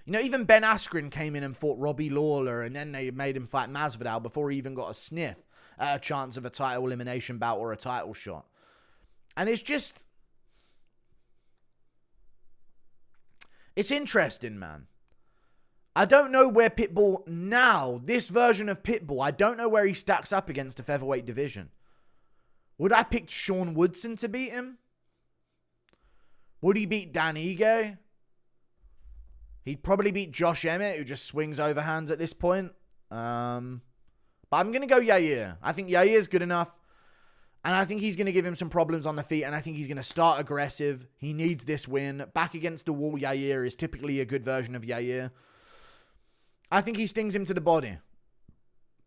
You know, even Ben Askren came in and fought Robbie Lawler, and then they made him fight Masvidal before he even got a sniff at a chance of a title elimination bout or a title shot. And it's just... It's interesting, man. I don't know where Pitbull now, this version of Pitbull, I don't know where he stacks up against a featherweight division. Would I pick Sean Woodson to beat him? Would he beat Dan Ige? He'd probably beat Josh Emmett, who just swings overhands at this point. But I'm going to go Yair. I think Yair is good enough. And I think he's going to give him some problems on the feet. And I think he's going to start aggressive. He needs this win. Back against the wall, Yair is typically a good version of Yair. I think he stings him to the body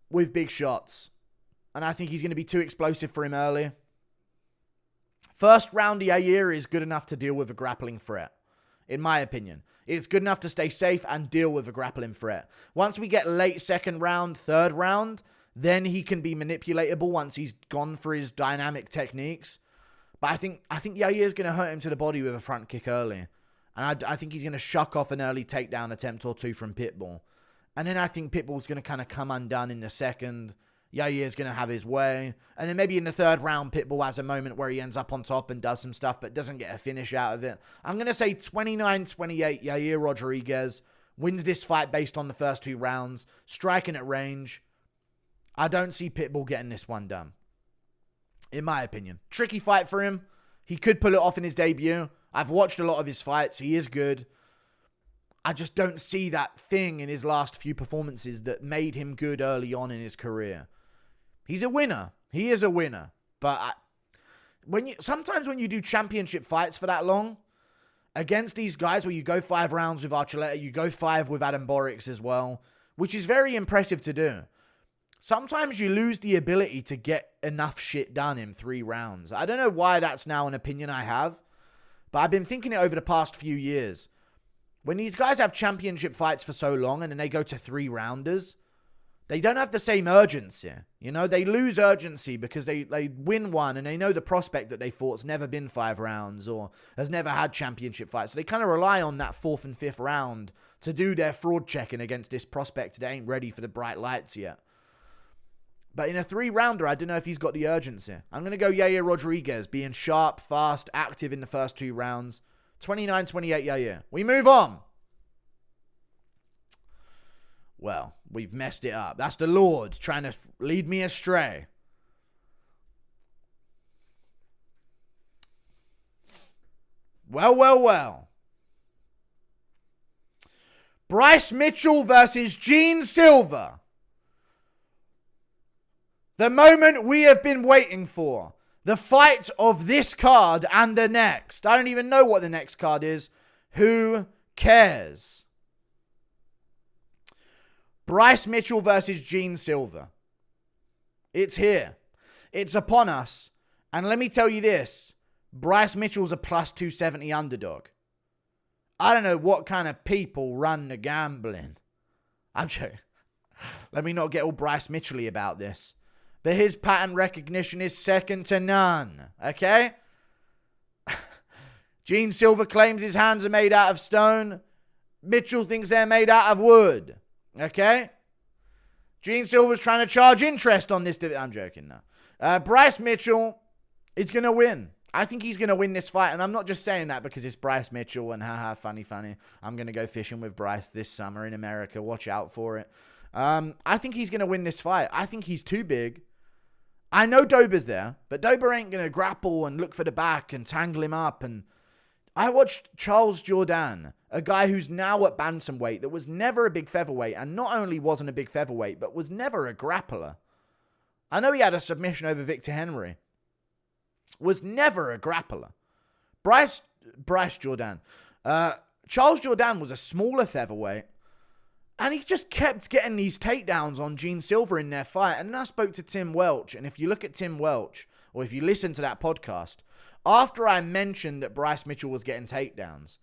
with big shots. And I think he's going to be too explosive for him early. First round, Yair is good enough to deal with a grappling threat, in my opinion. It's good enough to stay safe and deal with a grappling threat. Once we get late second round, third round, then he can be manipulatable once he's gone for his dynamic techniques. But I think Yair is going to hurt him to the body with a front kick early. And I think he's going to shuck off an early takedown attempt or two from Pitbull. And then I think Pitbull's going to kind of come undone in the second. Yair's going to have his way. And then maybe in the third round, Pitbull has a moment where he ends up on top and does some stuff, but doesn't get a finish out of it. I'm going to say 29-28, Yair Rodriguez wins this fight based on the first two rounds, striking at range. I don't see Pitbull getting this one done, in my opinion. Tricky fight for him. He could pull it off in his debut. I've watched a lot of his fights. He is good. I just don't see that thing in his last few performances that made him good early on in his career. He's a winner. He is a winner. But sometimes when you do championship fights for that long, against these guys where you go 5 rounds with Archuleta, you go 5 with Adam Borics as well, which is very impressive to do. Sometimes you lose the ability to get enough shit done in 3 rounds. I don't know why that's now an opinion I have, but I've been thinking it over the past few years. When these guys have championship fights for so long and then they go to 3-rounders, they don't have the same urgency. You know, they lose urgency because they win one and they know the prospect that they fought's never been 5 rounds or has never had championship fights. So they kind of rely on that 4th and 5th round to do their fraud checking against this prospect that ain't ready for the bright lights yet. But in a 3-rounder, I don't know if he's got the urgency. I'm going to go Yair Rodriguez, being sharp, fast, active in the first 2 rounds. 29-28 Yair. We move on. Well, we've messed it up. That's the Lord trying to lead me astray. Well. Bryce Mitchell versus Gene Silva. The moment we have been waiting for. The fight of this card and the next. I don't even know what the next card is. Who cares? Bryce Mitchell versus Gene Silva. It's here. It's upon us. And let me tell you this. Bryce Mitchell's a plus 270 underdog. I don't know what kind of people run the gambling. I'm joking. Let me not get all Bryce Mitchell-y about this. But his pattern recognition is second to none. Okay? Gene Silva claims his hands are made out of stone. Mitchell thinks they're made out of wood. Okay? Gene Silva's trying to charge interest on this. I'm joking now. Bryce Mitchell is going to win. I think he's going to win this fight. And I'm not just saying that because it's Bryce Mitchell and haha, funny. I'm going to go fishing with Bryce this summer in America. Watch out for it. I think he's going to win this fight. I think he's too big. I know Dober's there, but Dober ain't going to grapple and look for the back and tangle him up. And I watched Charles Jourdain, a guy who's now at bantamweight that was never a big featherweight, and not only wasn't a big featherweight, but was never a grappler. I know he had a submission over Victor Henry. Was never a grappler. Bryce Jourdain. Charles Jourdain was a smaller featherweight, and he just kept getting these takedowns on Gene Silver in their fight. And then I spoke to Tim Welch, and if you look at Tim Welch, or if you listen to that podcast, after I mentioned that Bryce Mitchell was getting takedowns,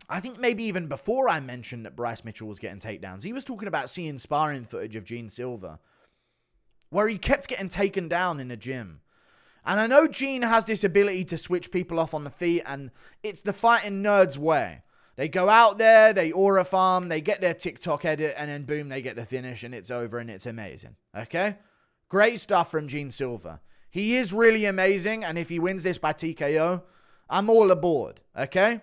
I think maybe even before I mentioned that Bryce Mitchell was getting takedowns, he was talking about seeing sparring footage of Gene Silver, where he kept getting taken down in the gym. And I know Gene has this ability to switch people off on the feet, and it's the fighting nerds way. They go out there, they aura farm, they get their TikTok edit, and then boom, they get the finish, and it's over, and it's amazing. Okay? Great stuff from Gene Silver. He is really amazing, and if he wins this by TKO, I'm all aboard. Okay?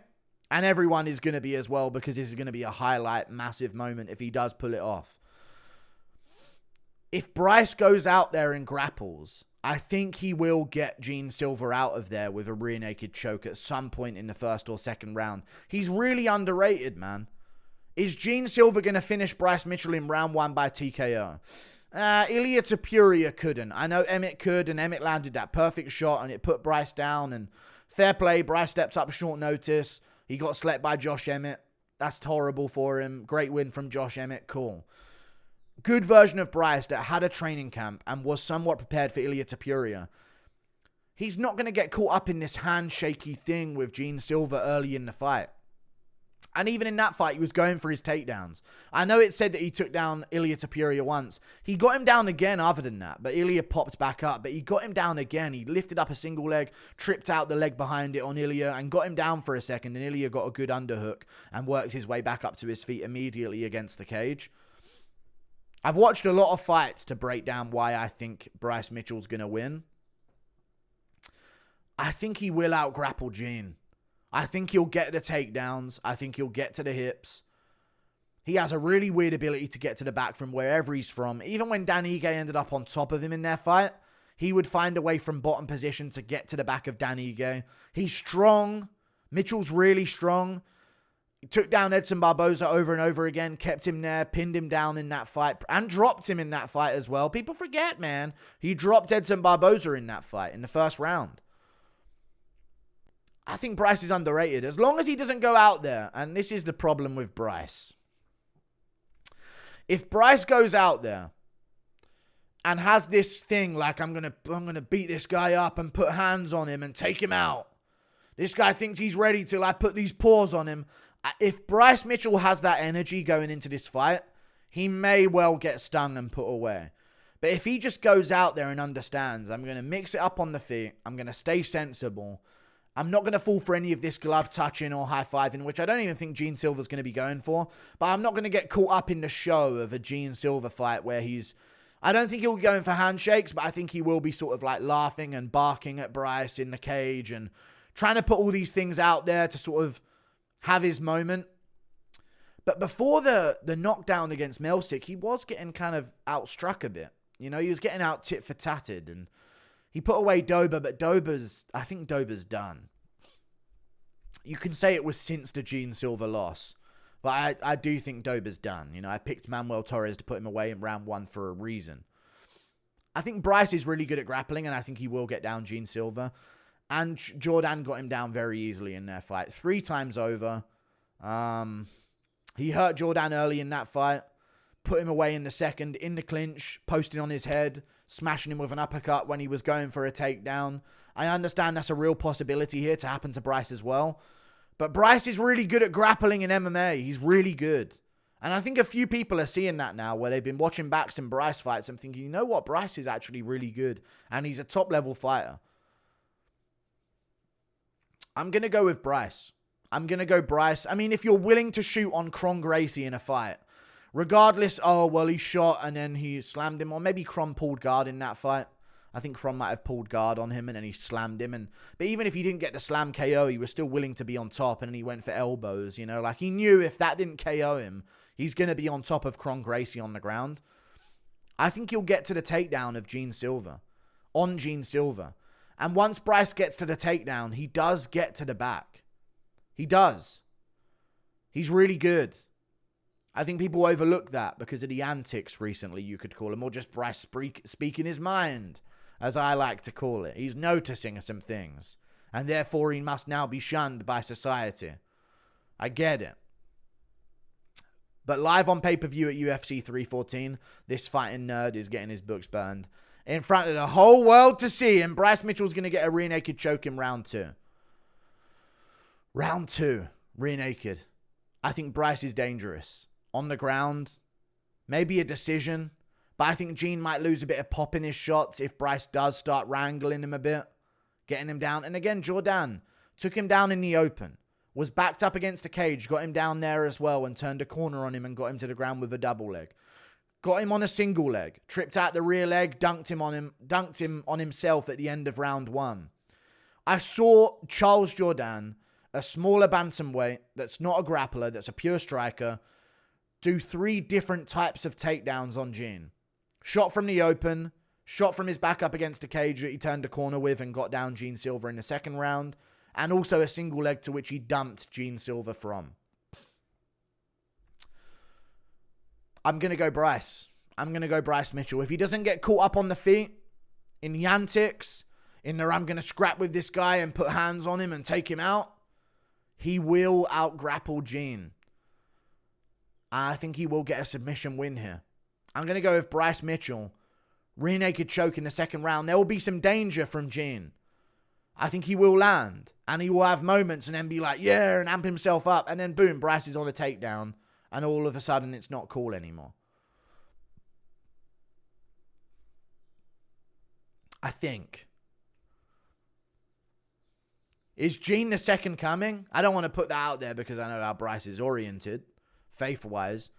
And everyone is going to be as well, because this is going to be a highlight, massive moment if he does pull it off. If Bryce goes out there and grapples, I think he will get Gene Silver out of there with a rear naked choke at some point in the first or second round. He's really underrated, man. Is Gene Silver going to finish Bryce Mitchell in round 1 by TKO? Ilia Topuria couldn't. I know Emmett could, and Emmett landed that perfect shot, and it put Bryce down. And fair play, Bryce stepped up short notice. He got slept by Josh Emmett. That's horrible for him. Great win from Josh Emmett. Cool. Good version of Bryce that had a training camp and was somewhat prepared for Ilia Topuria. He's not going to get caught up in this handshaky thing with Gene Silver early in the fight. And even in that fight, he was going for his takedowns. I know it said that he took down Ilia Topuria once. He got him down again other than that, but Ilia popped back up. But he got him down again. He lifted up a single leg, tripped out the leg behind it on Ilia, and got him down for a second. And Ilia got a good underhook and worked his way back up to his feet immediately against the cage. I've watched a lot of fights to break down why I think Bryce Mitchell's going to win. I think he will out-grapple Gene. I think he'll get the takedowns. I think he'll get to the hips. He has a really weird ability to get to the back from wherever he's from. Even when Dan Ige ended up on top of him in their fight, he would find a way from bottom position to get to the back of Dan Ige. He's strong. Mitchell's really strong. He took down Edson Barboza over and over again, kept him there, pinned him down in that fight, and dropped him in that fight as well. People forget, man. He dropped Edson Barboza in that fight in the first round. I think Bryce is underrated. As long as he doesn't go out there, and this is the problem with Bryce. If Bryce goes out there and has this thing like, I'm gonna beat this guy up and put hands on him and take him out. This guy thinks he's ready till I put these paws on him. If Bryce Mitchell has that energy going into this fight, he may well get stung and put away. But if he just goes out there and understands, I'm going to mix it up on the feet, I'm going to stay sensible, I'm not going to fall for any of this glove touching or high-fiving, which I don't even think Gene Silver's going to be going for, but I'm not going to get caught up in the show of a Gene Silver fight where I don't think he'll be going for handshakes, but I think he will be sort of like laughing and barking at Bryce in the cage and trying to put all these things out there to sort of have his moment. But before the knockdown against Melsick, he was getting kind of outstruck a bit. You know, he was getting out tit for tatted, and he put away Dober, but I think Dober's done. You can say it was since the Gene Silver loss, but I do think Dober's done. You know, I picked Manuel Torres to put him away in round 1 for a reason. I think Bryce is really good at grappling, and I think he will get down Gene Silver. And Jourdain got him down very easily in their fight. 3 times over. He hurt Jourdain early in that fight. Put him away in the second. In the clinch. Posting on his head. Smashing him with an uppercut when he was going for a takedown. I understand that's a real possibility here to happen to Bryce as well. But Bryce is really good at grappling in MMA. He's really good. And I think a few people are seeing that now, where they've been watching back some Bryce fights and thinking, you know what? Bryce is actually really good. And he's a top-level fighter. I'm going to go with Bryce. I'm going to go Bryce. I mean, if you're willing to shoot on Kron Gracie in a fight, regardless, oh, well, he shot and then he slammed him, or maybe Kron pulled guard in that fight. I think Kron might have pulled guard on him and then he slammed him. But even if he didn't get the slam KO, he was still willing to be on top and then he went for elbows, you know. Like, he knew if that didn't KO him, he's going to be on top of Kron Gracie on the ground. I think he'll get to the takedown of Gene Silver. On Gene Silver. And once Bryce gets to the takedown, he does get to the back. He does. He's really good. I think people overlook that because of the antics recently, you could call him, or just Bryce speaking his mind, as I like to call it. He's noticing some things, and therefore he must now be shunned by society. I get it. But live on pay-per-view at UFC 314, this fighting nerd is getting his books burned in front of the whole world to see, and Bryce Mitchell's going to get a rear naked choke in round 2. Round 2, rear naked. I think Bryce is dangerous. On the ground, maybe a decision, but I think Gene might lose a bit of pop in his shots if Bryce does start wrangling him a bit, getting him down. And again, Jordan took him down in the open, was backed up against a cage, got him down there as well and turned a corner on him and got him to the ground with a double leg. Got him on a single leg, tripped out the rear leg, dunked him on himself at the end of round 1. I saw Charles Jourdain, a smaller bantamweight that's not a grappler, that's a pure striker, do 3 different types of takedowns on Gene. Shot from the open, shot from his back up against a cage that he turned a corner with and got down Gene Silver in the second round, and also a single leg to which he dumped Gene Silver from. I'm going to go Bryce. I'm going to go Bryce Mitchell. If he doesn't get caught up on the feet, in the antics, in the I'm going to scrap with this guy and put hands on him and take him out, he will out-grapple Gene. I think he will get a submission win here. I'm going to go with Bryce Mitchell. Rear naked choke in the second round. There will be some danger from Gene. I think he will land. And he will have moments and then be like, yeah, and amp himself up. And then boom, Bryce is on a takedown. And all of a sudden, it's not cool anymore. I think. Is Gene the second coming? I don't want to put that out there because I know how Bryce is oriented, faith-wise.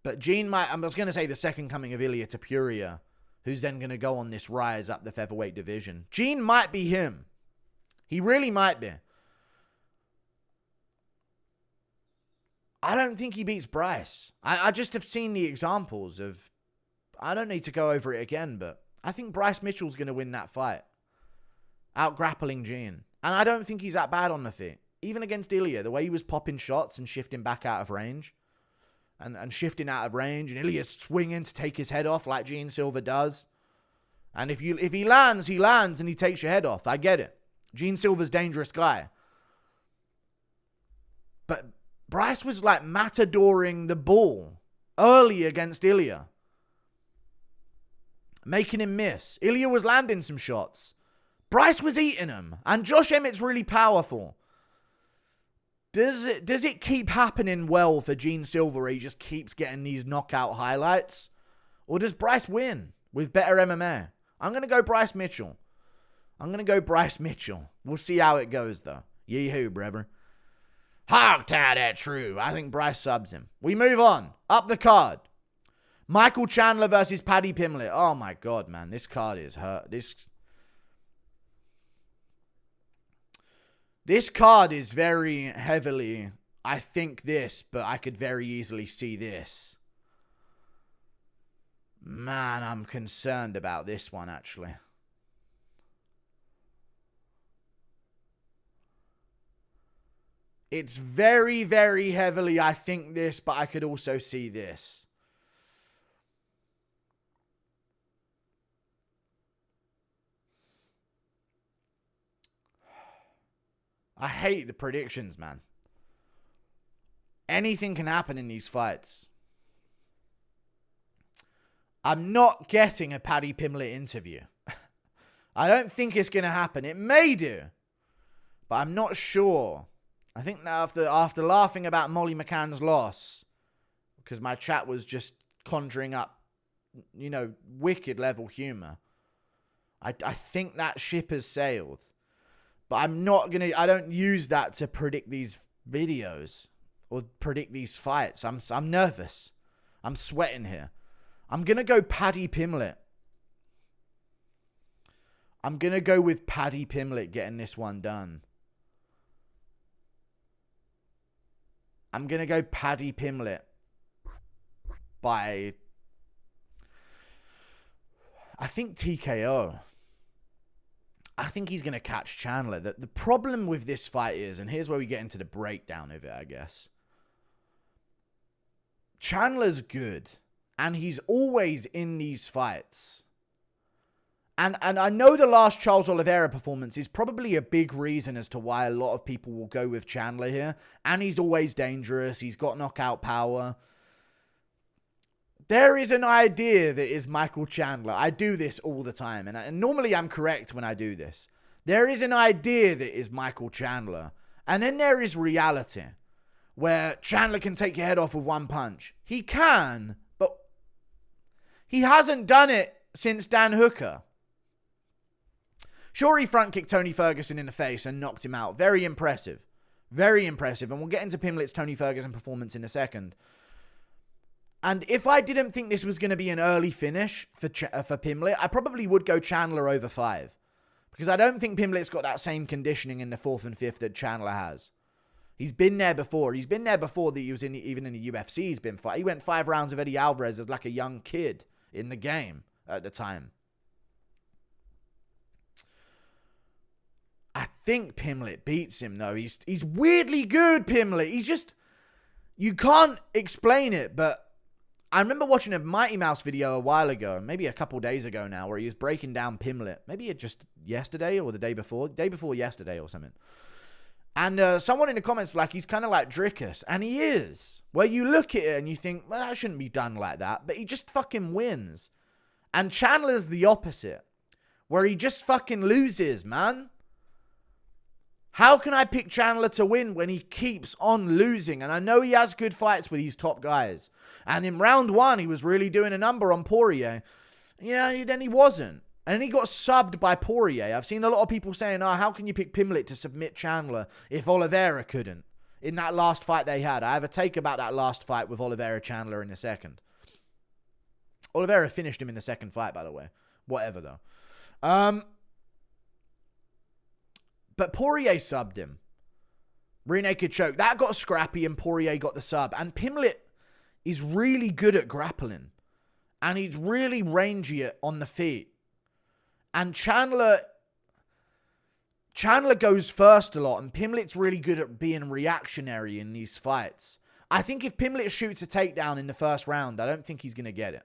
But Gene might, I was going to say the second coming of Ilia Topuria, who's then going to go on this rise up the featherweight division. Gene might be him. He really might be. I don't think he beats Bryce. I just have seen the examples of, I don't need to go over it again, but I think Bryce Mitchell's going to win that fight. Out-grappling Gene. And I don't think he's that bad on the feet. Even against Ilia, the way he was popping shots and shifting back out of range. And shifting out of range. And Ilia's swinging to take his head off like Gene Silver does. And if he lands, he lands and he takes your head off. I get it. Gene Silver's a dangerous guy. But Bryce was like matadoring the ball early against Ilia. Making him miss. Ilia was landing some shots. Bryce was eating them. And Josh Emmett's really powerful. Does it keep happening well for Gene Silver? He just keeps getting these knockout highlights? Or does Bryce win with better MMA? I'm going to go Bryce Mitchell. We'll see how it goes, though. Yee-hoo, brother. Hog tie that true. I think Bryce subs him. We move on. Up the card. Michael Chandler versus Paddy Pimblett. Oh, my God, man. This card is hurt. This card is very heavily, I think this, but I could very easily see this. Man, I'm concerned about this one, actually. It's very, very heavily, I think this, but I could also see this. I hate the predictions, man. Anything can happen in these fights. I'm not getting a Paddy Pimblett interview. I don't think it's going to happen. It may do, but I'm not sure. I think that after laughing about Molly McCann's loss, because my chat was just conjuring up, wicked level humor, I think that ship has sailed. But I don't use that to predict these videos or predict these fights. I'm nervous. I'm sweating here. I'm going to go Paddy Pimblett. I'm going to go with Paddy Pimblett getting this one done. I'm going to go Paddy Pimblett by, I think, TKO. I think he's going to catch Chandler. The problem with this fight is, and here's where we get into the breakdown of it, I guess. Chandler's good, and he's always in these fights. And I know the last Charles Oliveira performance is probably a big reason as to why a lot of people will go with Chandler here. And he's always dangerous. He's got knockout power. There is an idea that is Michael Chandler. I do this all the time. And normally I'm correct when I do this. There is an idea that is Michael Chandler. And then there is reality. Where Chandler can take your head off with one punch. He can. But he hasn't done it since Dan Hooker. Sure, he front kicked Tony Ferguson in the face and knocked him out. Very impressive. Very impressive. And we'll get into Pimblett's Tony Ferguson performance in a second. And if I didn't think this was going to be an early finish for Pimblett, I probably would go Chandler over 5. Because I don't think Pimblett's got that same conditioning in the 4th and 5th that Chandler has. He's been there before. He's been there before that he was even in the UFC. He went 5 rounds of Eddie Alvarez as like a young kid in the game at the time. I think Pimblett beats him, though. He's weirdly good, Pimblett. He's just... You can't explain it, but... I remember watching a Mighty Mouse video a while ago, maybe a couple days ago now, where he was breaking down Pimblett. Maybe just yesterday or the day before. Day before yesterday or something. And someone in the comments was like, he's kind of like Drickus. And he is. Where you look at it and you think, well, that shouldn't be done like that. But he just fucking wins. And Chandler's the opposite. Where he just fucking loses, man. How can I pick Chandler to win when he keeps on losing? And I know he has good fights with these top guys. And in round 1, he was really doing a number on Poirier. Yeah, then he wasn't. And then he got subbed by Poirier. I've seen a lot of people saying, how can you pick Pimblett to submit Chandler if Oliveira couldn't? In that last fight they had. I have a take about that last fight with Oliveira Chandler in a second. Oliveira finished him in the second fight, by the way. Whatever, though. But Poirier subbed him. Rear naked choke. That got scrappy and Poirier got the sub. And Pimblett is really good at grappling. And he's really rangy on the feet. And Chandler goes first a lot. And Pimblett's really good at being reactionary in these fights. I think if Pimblett shoots a takedown in the first round, I don't think he's going to get it.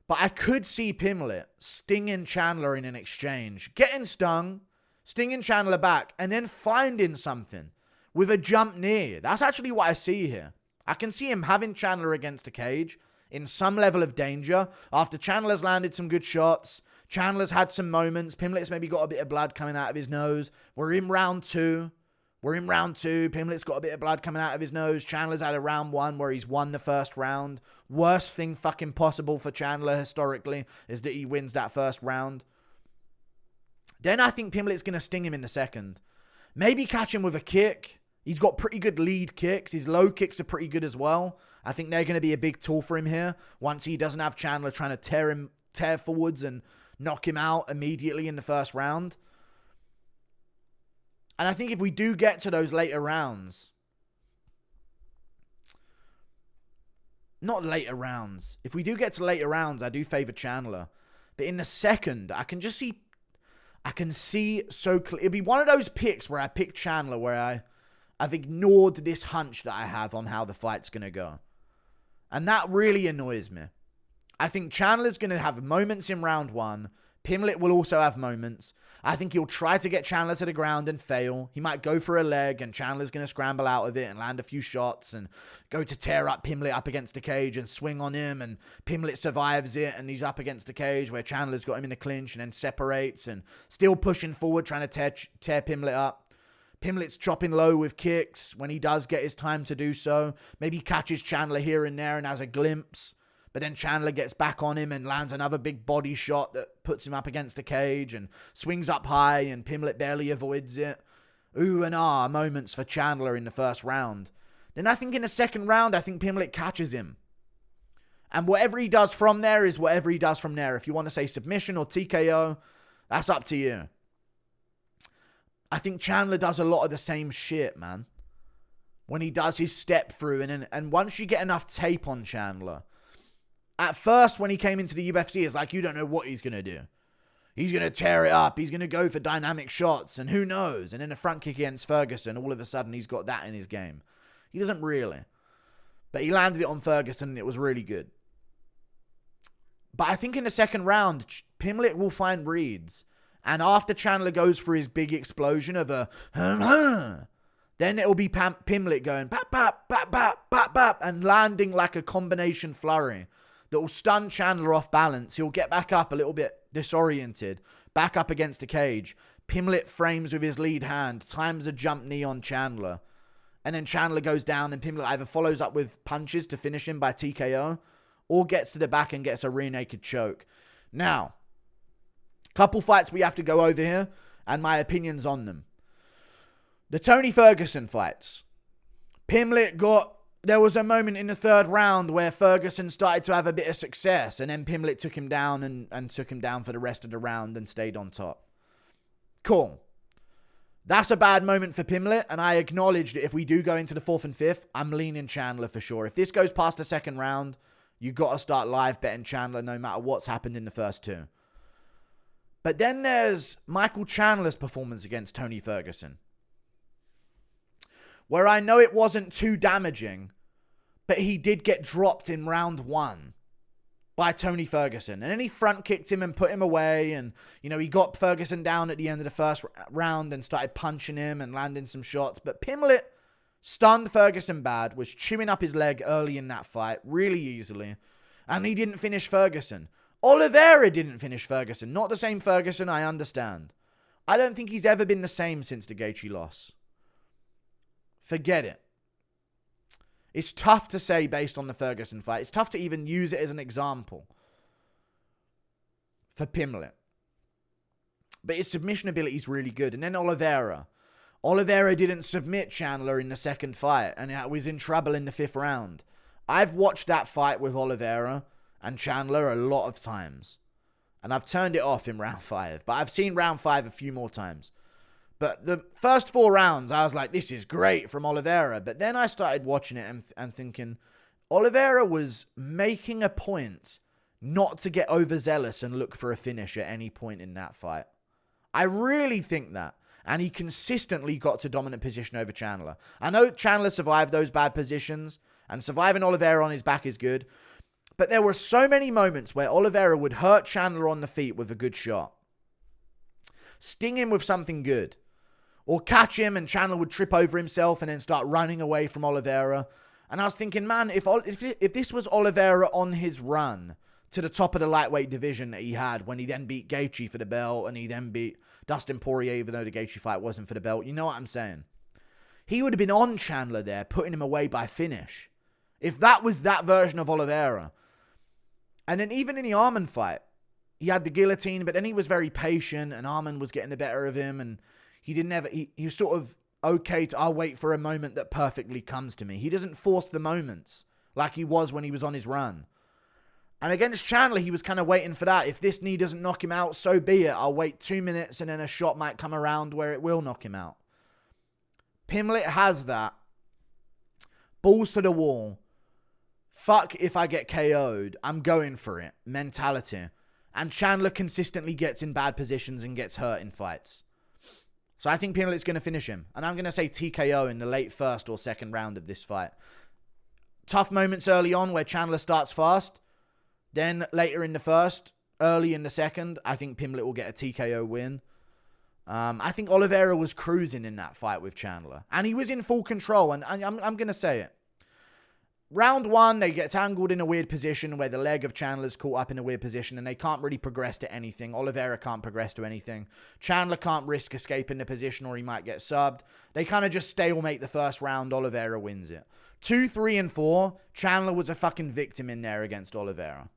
But I could see Pimblett stinging Chandler in an exchange. Getting stung. Stinging Chandler back. And then finding something. With a jump knee. That's actually what I see here. I can see him having Chandler against a cage. In some level of danger. After Chandler's landed some good shots. Chandler's had some moments. Pimblett's maybe got a bit of blood coming out of his nose. We're in round 2. Pimblett's got a bit of blood coming out of his nose. Chandler's had a round 1 where he's won the first round. Worst thing fucking possible for Chandler historically is that he wins that first round. Then I think Pimblett's going to sting him in the second. Maybe catch him with a kick. He's got pretty good lead kicks. His low kicks are pretty good as well. I think they're going to be a big tool for him here. Once he doesn't have Chandler trying to tear forwards and knock him out immediately in the first round. And I think if we do get to those later rounds. Not later rounds. If we do get to later rounds, I do favor Chandler. But in the second, I can see so clear. It'd be one of those picks where I pick Chandler where I've ignored this hunch that I have on how the fight's going to go. And that really annoys me. I think Chandler's going to have moments in round 1. Pimblett will also have moments. I think he'll try to get Chandler to the ground and fail. He might go for a leg and Chandler's going to scramble out of it and land a few shots and go to tear up Pimblett up against the cage and swing on him, and Pimblett survives it and he's up against the cage where Chandler's got him in the clinch and then separates and still pushing forward trying to tear Pimblett up. Pimblett's chopping low with kicks when he does get his time to do so. Maybe he catches Chandler here and there and has a glimpse. But then Chandler gets back on him and lands another big body shot that puts him up against the cage and swings up high and Pimblett barely avoids it. Ooh and ah moments for Chandler in the first round. Then I think in the second round, I think Pimblett catches him. And whatever he does from there is whatever he does from there. If you want to say submission or TKO, That's up to you. I think Chandler does a lot of the same shit, man. When he does his step through, and once you get enough tape on Chandler, at first when he came into the UFC, it's like you don't know what he's going to do. He's going to tear it up. He's going to go for dynamic shots, and who knows? And then a front kick against Ferguson, all of a sudden he's got that in his game. He doesn't really. But he landed it on Ferguson, and it was really good. But I think in the second round, Pimblett will find reads. And after Chandler goes for his big explosion of a then it'll be Pimblett going bap, bap, bap, bap, bap, bap, and landing like a combination flurry that will stun Chandler off balance. He'll get back up a little bit disoriented, back up against the cage. Pimblett frames with his lead hand, times a jump knee on Chandler. And then Chandler goes down, and Pimblett either follows up with punches to finish him by TKO or gets to the back and gets a rear naked choke. Now, couple fights we have to go over here, and my opinions on them. The Tony Ferguson fights. There was a moment in the third round where Ferguson started to have a bit of success, and then Pimblett took him down and took him down for the rest of the round and stayed on top. Cool. That's a bad moment for Pimblett, and I acknowledge that if we do go into the fourth and fifth, I'm leaning Chandler for sure. If this goes past the second round, you got to start live betting Chandler no matter what's happened in the first two. But then there's Michael Chandler's performance against Tony Ferguson, where I know it wasn't too damaging, but he did get dropped in round one by Tony Ferguson. And then he front kicked him and put him away. And, he got Ferguson down at the end of the first round and started punching him and landing some shots. But Pimblett stunned Ferguson bad, was chewing up his leg early in that fight really easily. And he didn't finish Ferguson. Oliveira didn't finish Ferguson. Not the same Ferguson, I understand. I don't think he's ever been the same since the Gaethje loss. Forget it. It's tough to say based on the Ferguson fight. It's tough to even use it as an example for Pimblett. But his submission ability is really good. And then Oliveira. Oliveira didn't submit Chandler in the second fight, and was in trouble in the fifth round. I've watched that fight with Oliveira and Chandler a lot of times, and I've turned it off in round 5, but I've seen round 5 a few more times. But the first 4 rounds, I was like, this is great from Oliveira. But then I started watching it and thinking, Oliveira was making a point not to get overzealous and look for a finish at any point in that fight. I really think that. And he consistently got to dominant position over Chandler. I know Chandler survived those bad positions, and surviving Oliveira on his back is good. But there were so many moments where Oliveira would hurt Chandler on the feet with a good shot, sting him with something good, or catch him and Chandler would trip over himself and then start running away from Oliveira. And I was thinking, man, if this was Oliveira on his run to the top of the lightweight division that he had when he then beat Gaethje for the belt and he then beat Dustin Poirier, even though the Gaethje fight wasn't for the belt, you know what I'm saying? He would have been on Chandler there, putting him away by finish. If that was that version of Oliveira. And then even in the Arman fight, he had the guillotine, but then he was very patient and Arman was getting the better of him, and he was sort of okay to, I'll wait for a moment that perfectly comes to me. He doesn't force the moments like he was when he was on his run. And against Chandler, he was kind of waiting for that. If this knee doesn't knock him out, so be it. I'll wait 2 minutes and then a shot might come around where it will knock him out. Pimblett has that. Balls to the wall. Fuck if I get KO'd. I'm going for it. Mentality. And Chandler consistently gets in bad positions and gets hurt in fights. So I think Pimblett's going to finish him. And I'm going to say TKO in the late first or second round of this fight. Tough moments early on where Chandler starts fast. Then later in the first, early in the second, I think Pimblett will get a TKO win. I think Oliveira was cruising in that fight with Chandler. And he was in full control. And I'm going to say it. Round 1, they get tangled in a weird position where the leg of Chandler's caught up in a weird position and they can't really progress to anything. Oliveira can't progress to anything. Chandler can't risk escaping the position or he might get subbed. They kind of just stalemate the first round. Oliveira wins it. 2, 3, and 4, Chandler was a fucking victim in there against Oliveira.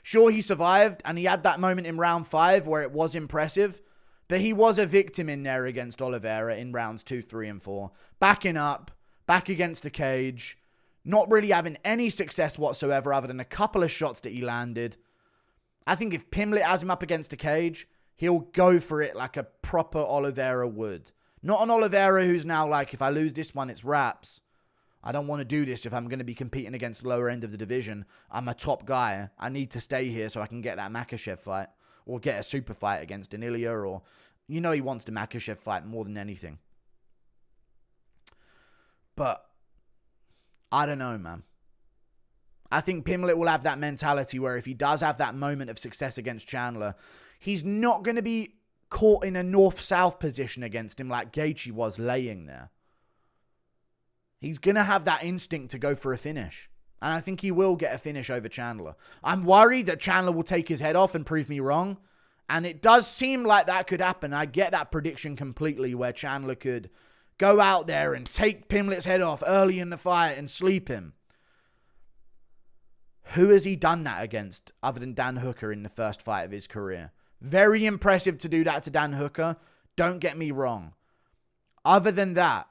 Sure, he survived and he had that moment in round 5 where it was impressive, but he was a victim in there against Oliveira in rounds 2, 3, and 4. Backing up. Back against the cage, not really having any success whatsoever other than a couple of shots that he landed. I think if Pimblett has him up against a cage, he'll go for it like a proper Oliveira would. Not an Oliveira who's now like, if I lose this one, it's wraps. I don't want to do this if I'm going to be competing against the lower end of the division. I'm a top guy. I need to stay here so I can get that Makhachev fight. Or get a super fight against Anilia. Or, you know, he wants the Makhachev fight more than anything. But, I don't know, man. I think Pimblett will have that mentality where if he does have that moment of success against Chandler, he's not going to be caught in a north-south position against him like Gaethje was laying there. He's going to have that instinct to go for a finish. And I think he will get a finish over Chandler. I'm worried that Chandler will take his head off and prove me wrong. And it does seem like that could happen. I get that prediction completely where Chandler could go out there and take Pimblett's head off early in the fight and sleep him. Who has he done that against other than Dan Hooker in the first fight of his career? Very impressive to do that to Dan Hooker. Don't get me wrong. Other than that,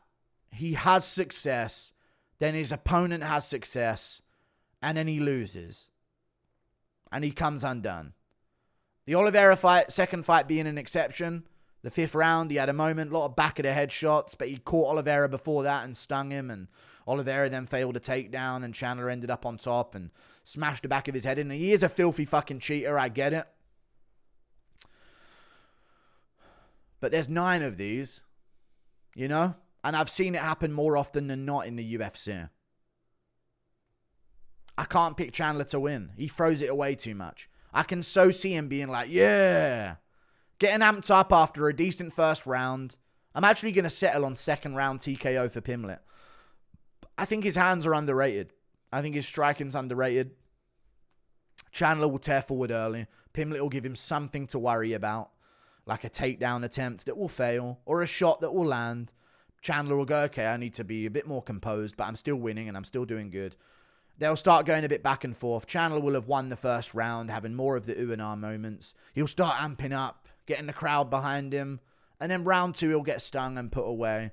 he has success, then his opponent has success, and then he loses. And he comes undone. The Oliveira fight, second fight being an exception. The 5th round, he had a moment, a lot of back of the head shots, but he caught Oliveira before that and stung him, and Oliveira then failed a takedown, and Chandler ended up on top and smashed the back of his head in. He is a filthy fucking cheater, I get it. But there's 9 of these, you know? And I've seen it happen more often than not in the UFC. I can't pick Chandler to win. He throws it away too much. I can so see him being like, yeah. Getting amped up after a decent first round. I'm actually going to settle on second round TKO for Pimblett. I think his hands are underrated. I think his striking's underrated. Chandler will tear forward early. Pimblett will give him something to worry about. Like a takedown attempt that will fail. Or a shot that will land. Chandler will go, okay, I need to be a bit more composed, but I'm still winning and I'm still doing good. They'll start going a bit back and forth. Chandler will have won the first round, having more of the ooh and ah moments. He'll start amping up, getting the crowd behind him. And then round 2, he'll get stung and put away.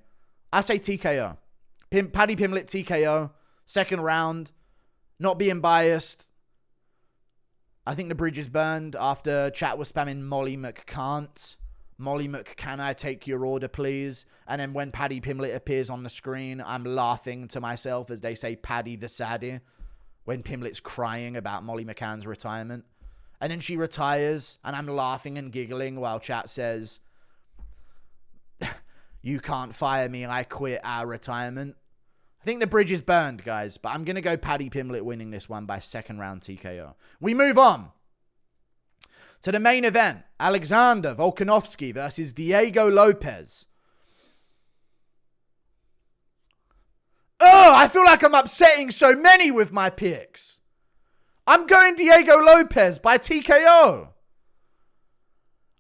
I say TKO. Paddy Pimblett TKO. Second round. Not being biased. I think the bridge is burned after chat was spamming Molly McCan't. Molly Mc, can I take your order, please? And then when Paddy Pimblett appears on the screen, I'm laughing to myself as they say Paddy the Saddie. When Pimblett's crying about Molly McCann's retirement. And then she retires, and I'm laughing and giggling while chat says, you can't fire me, I quit our retirement. I think the bridge is burned, guys, but I'm going to go Paddy Pimblett winning this one by second round TKO. We move on to the main event. Alexander Volkanovski versus Diego Lopes. Oh, I feel like I'm upsetting so many with my picks. I'm going Diego Lopes by TKO.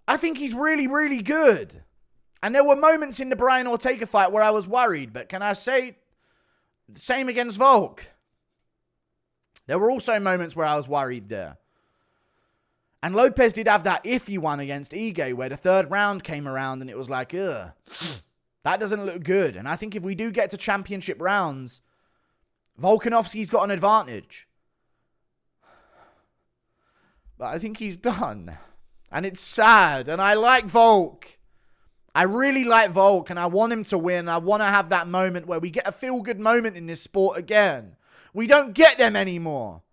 I think he's really, really good. And there were moments in the Brian Ortega fight where I was worried, but can I say the same against Volk? There were also moments where I was worried there. And Lopes did have that iffy one against Ige where the 3rd round came around and it was like, ugh, that doesn't look good. And I think if we do get to championship rounds, Volkanovski's got an advantage. But I think he's done. And it's sad. And I like Volk. I really like Volk and I want him to win. I want to have that moment where we get a feel-good moment in this sport again. We don't get them anymore.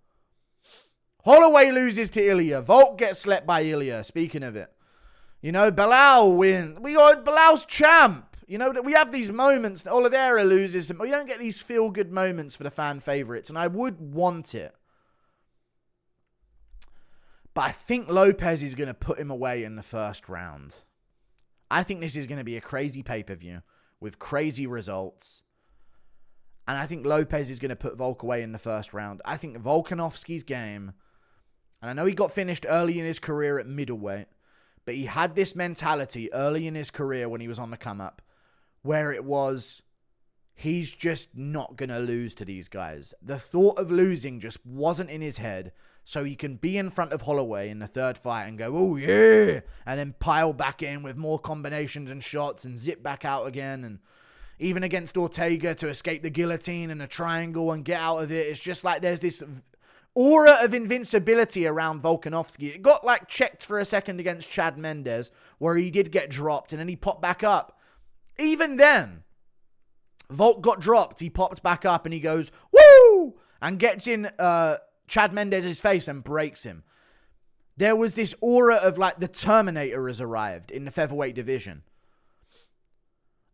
Holloway loses to Ilya. Volk gets slept by Ilya, speaking of it. You know, Bilal win. We got Bilal's champ. You know, we have these moments. Oliveira loses. We don't get these feel-good moments for the fan favorites, and I would want it. But I think Lopes is going to put him away in the first round. I think this is going to be a crazy pay-per-view with crazy results. And I think Lopes is going to put Volk away in the first round. I think Volkanovski's game, and I know he got finished early in his career at middleweight, but he had this mentality early in his career when he was on the come-up, where it was, he's just not going to lose to these guys. The thought of losing just wasn't in his head, so he can be in front of Holloway in the 3rd fight and go, oh yeah, and then pile back in with more combinations and shots and zip back out again, and even against Ortega to escape the guillotine and a triangle and get out of it. It's just like there's this aura of invincibility around Volkanovski. It got like checked for a second against Chad Mendes, where he did get dropped and then he popped back up. Even then, Volk got dropped. He popped back up and he goes, woo! And gets in Chad Mendes' face and breaks him. There was this aura of like the Terminator has arrived in the featherweight division.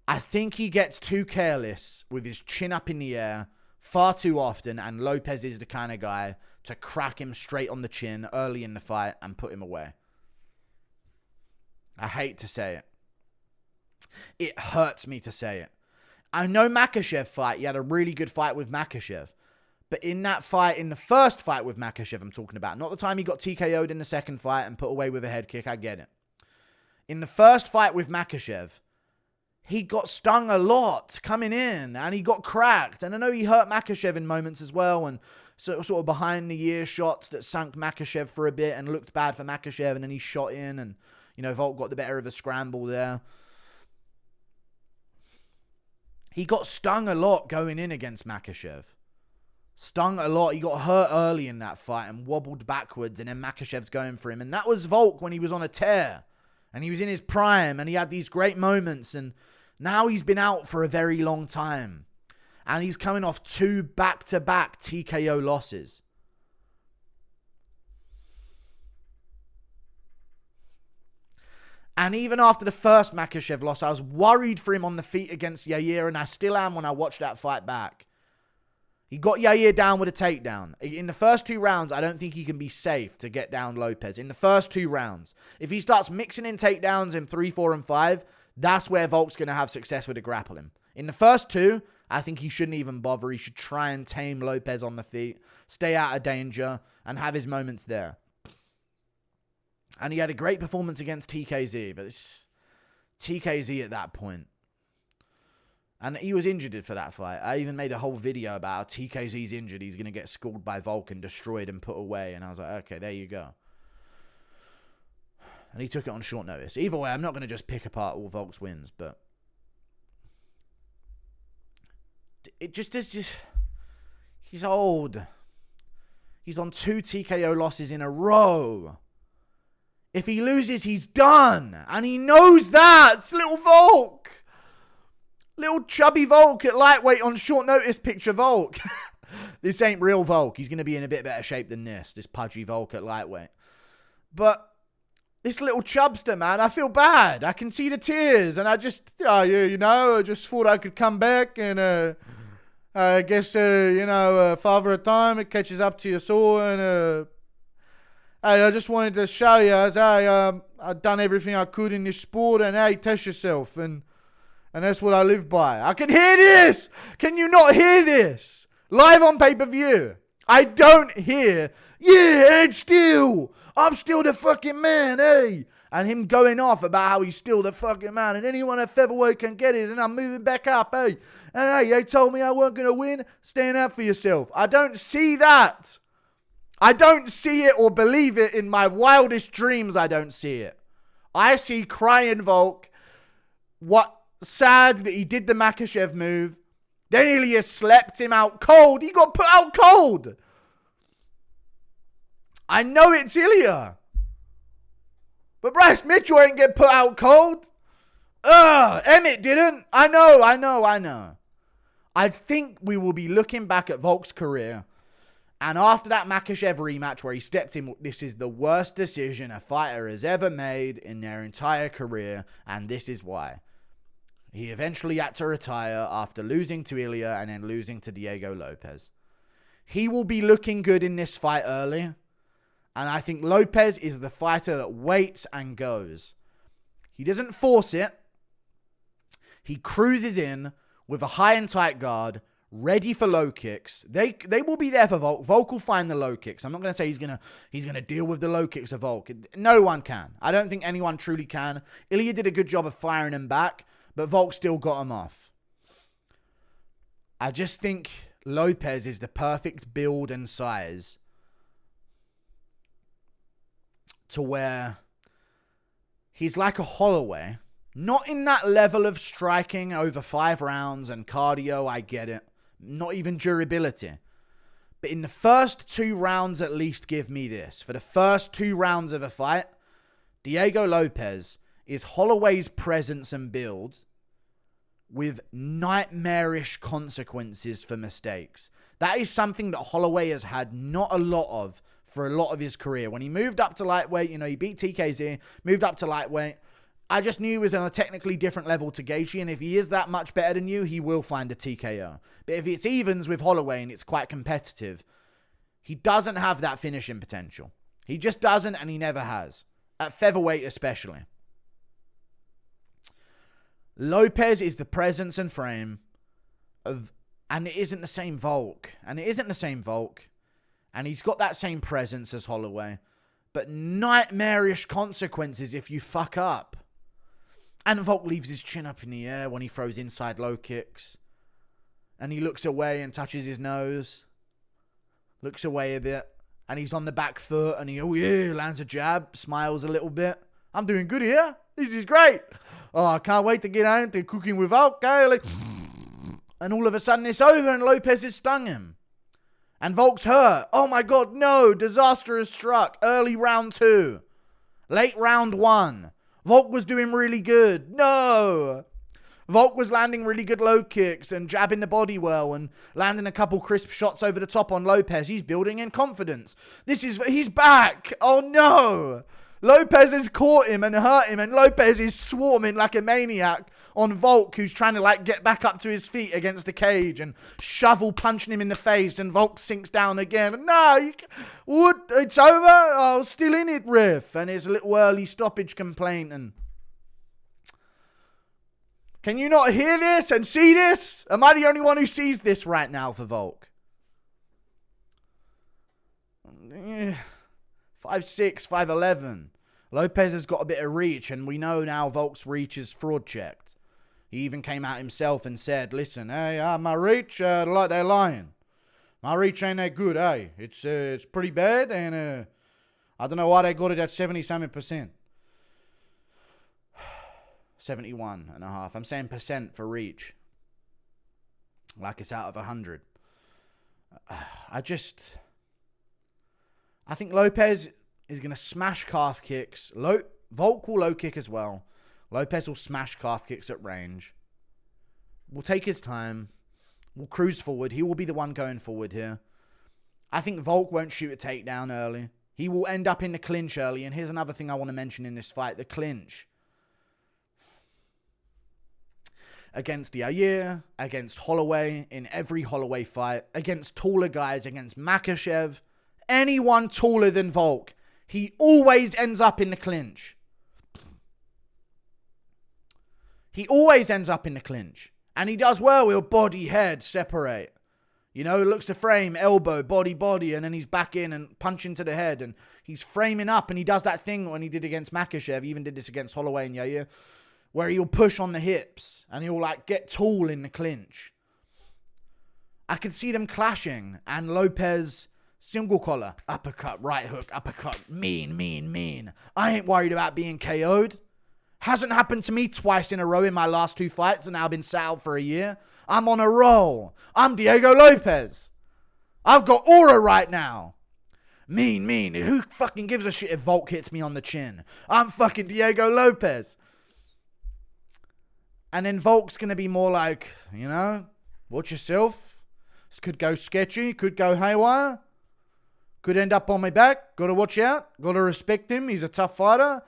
I think he gets too careless with his chin up in the air far too often, and Lopes is the kind of guy to crack him straight on the chin early in the fight and put him away. I hate to say it. It hurts me to say it. I know Makhachev fight. He had a really good fight with Makhachev. But in that fight, in the first fight with Makhachev, I'm talking about, not the time he got TKO'd in the second fight and put away with a head kick, I get it. In the first fight with Makhachev, he got stung a lot coming in and he got cracked. And I know he hurt Makhachev in moments as well, and sort of behind the ear shots that sunk Makhachev for a bit and looked bad for Makhachev, and then he shot in and, you know, Volk got the better of the scramble there. He got stung a lot going in against Makhachev. Stung a lot. He got hurt early in that fight and wobbled backwards, and then Makhachev's going for him. And that was Volk when he was on a tear and he was in his prime and he had these great moments, and now he's been out for a very long time and he's coming off 2 back-to-back TKO losses. And even after the first Makhachev loss, I was worried for him on the feet against Yair, and I still am when I watch that fight back. He got Yair down with a takedown. In the first 2 rounds, I don't think he can be safe to get down Lopes. In the first 2 rounds. If he starts mixing in takedowns in 3, 4, and 5, that's where Volk's going to have success with the grappling. In the first 2, I think he shouldn't even bother. He should try and tame Lopes on the feet, stay out of danger, and have his moments there. And he had a great performance against TKZ, but it's TKZ at that point. And he was injured for that fight. I even made a whole video about how TKZ's injured. He's going to get schooled by Volk and destroyed and put away. And I was like, okay, there you go. And he took it on short notice. Either way, I'm not going to just pick apart all Volk's wins, but it just is. He's old. He's on 2 TKO losses in a row. If he loses, he's done. And he knows that. It's little Volk. Little chubby Volk at lightweight on short notice, picture Volk. This ain't real Volk. He's going to be in a bit better shape than this pudgy Volk at lightweight. But this little chubster, man, I feel bad. I can see the tears. And I just, I just thought I could come back. And I guess, father of time, it catches up to your soul. And hey, I just wanted to show you, I've done everything I could in this sport. And hey, test yourself. And that's what I live by. I can hear this. Can you not hear this? Live on pay-per-view. I don't hear, yeah, and still, I'm still the fucking man, hey. And him going off about how he's still the fucking man. And anyone at featherweight can get it. And I'm moving back up, hey. And hey, they told me I weren't going to win. Stand up for yourself. I don't see that. I don't see it or believe it in my wildest dreams. I don't see it. I see crying Volk. Sad that he did the Makhachev move. Then Ilya slept him out cold. He got put out cold. I know it's Ilya. But Bryce Mitchell ain't get put out cold. Emmett didn't. I know. I think we will be looking back at Volk's career. And after that Makhachev rematch where he stepped in, this is the worst decision a fighter has ever made in their entire career. And this is why. He eventually had to retire after losing to Ilya and then losing to Diego Lopes. He will be looking good in this fight early. And I think Lopes is the fighter that waits and goes. He doesn't force it. He cruises in with a high and tight guard, ready for low kicks. They will be there for Volk. Volk will find the low kicks. I'm not going to say he's gonna deal with the low kicks of Volk. No one can. I don't think anyone truly can. Ilya did a good job of firing him back. But Volk still got him off. I just think Lopes is the perfect build and size to where he's like a Holloway. Not in that level of striking over 5 rounds and cardio, I get it. Not even durability. But in the first 2 rounds, at least give me this. For the first 2 rounds of a fight, Diego Lopes is Holloway's presence and build with nightmarish consequences for mistakes. That is something that Holloway has had not a lot of for a lot of his career. When he moved up to lightweight, he beat TKZ, moved up to lightweight. I just knew he was on a technically different level to Gaethje, and if he is that much better than you, he will find a TKO. But if it's evens with Holloway and it's quite competitive, he doesn't have that finishing potential. He just doesn't, and he never has. At featherweight especially. Lopes is the presence and frame of, and it isn't the same Volk. And he's got that same presence as Holloway. But nightmarish consequences if you fuck up. And Volk leaves his chin up in the air when he throws inside low kicks. And he looks away and touches his nose. Looks away a bit. And he's on the back foot and he, lands a jab. Smiles a little bit. I'm doing good here. This is great. Oh, I can't wait to get out into cooking with Volk. And all of a sudden it's over and Lopes has stung him. And Volk's hurt. Oh my God, no. Disaster has struck. Early round 2. Late round 1. Volk was doing really good. No. Volk was landing really good low kicks and jabbing the body well and landing a couple crisp shots over the top on Lopes. He's building in confidence. He's back. Oh no. Lopes has caught him and hurt him, and Lopes is swarming like a maniac on Volk, who's trying to get back up to his feet against the cage and shovel punching him in the face, and Volk sinks down again. No, it's over. Oh, still in it, ref. And there's a little early stoppage complaint. And can you not hear this and see this? Am I the only one who sees this right now for Volk? 5'6", 5'11". Lopes has got a bit of reach, and we know now Volk's reach is fraud checked. He even came out himself and said, listen, hey, my reach, they're lying. My reach ain't that good, hey. It's pretty bad, and I don't know why they got it at 70-something%. 71.5%. I'm saying percent for reach. Like it's out of 100. I think Lopes is going to smash calf kicks. Volk will low kick as well. Lopes will smash calf kicks at range. We'll take his time. We'll cruise forward. He will be the one going forward here. I think Volk won't shoot a takedown early. He will end up in the clinch early. And here's another thing I want to mention in this fight. The clinch. Against Yair, against Holloway, in every Holloway fight, against taller guys, against Makhachev, anyone taller than Volk, he always ends up in the clinch. And he does well. He'll body, head, separate. Looks to frame, elbow, body, and then he's back in and punch into the head. And he's framing up, and he does that thing when he did against Makhachev. He even did this against Holloway and Yair, where he'll push on the hips, and he'll get tall in the clinch. I could see them clashing, and Lopes... single collar, uppercut, right hook, uppercut, mean. I ain't worried about being KO'd. Hasn't happened to me twice in a row in my last 2 fights, and I've been saddled for a year. I'm on a roll. I'm Diego Lopes. I've got aura right now. Mean. Who fucking gives a shit if Volk hits me on the chin? I'm fucking Diego Lopes. And then Volk's going to be more like, watch yourself. This could go sketchy, could go haywire. Could end up on my back. Got to watch out. Got to respect him. He's a tough fighter.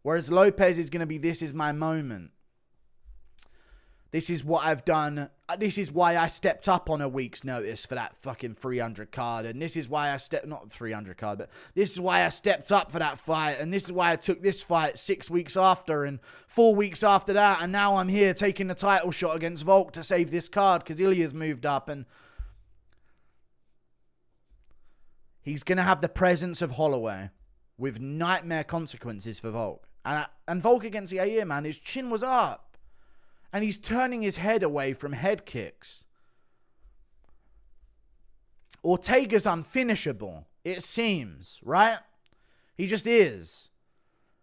Whereas Lopes is going to be, this is my moment. This is what I've done. This is why I stepped up on a week's notice for that fucking 300 card. And this is why I not 300 card, but this is why I stepped up for that fight. And this is why I took this fight 6 weeks after and 4 weeks after that. And now I'm here taking the title shot against Volk to save this card because Ilya's moved up. And he's going to have the presence of Holloway with nightmare consequences for Volk. And Volk against Yair, man, his chin was up. And he's turning his head away from head kicks. Ortega's unfinishable, it seems, right? He just is.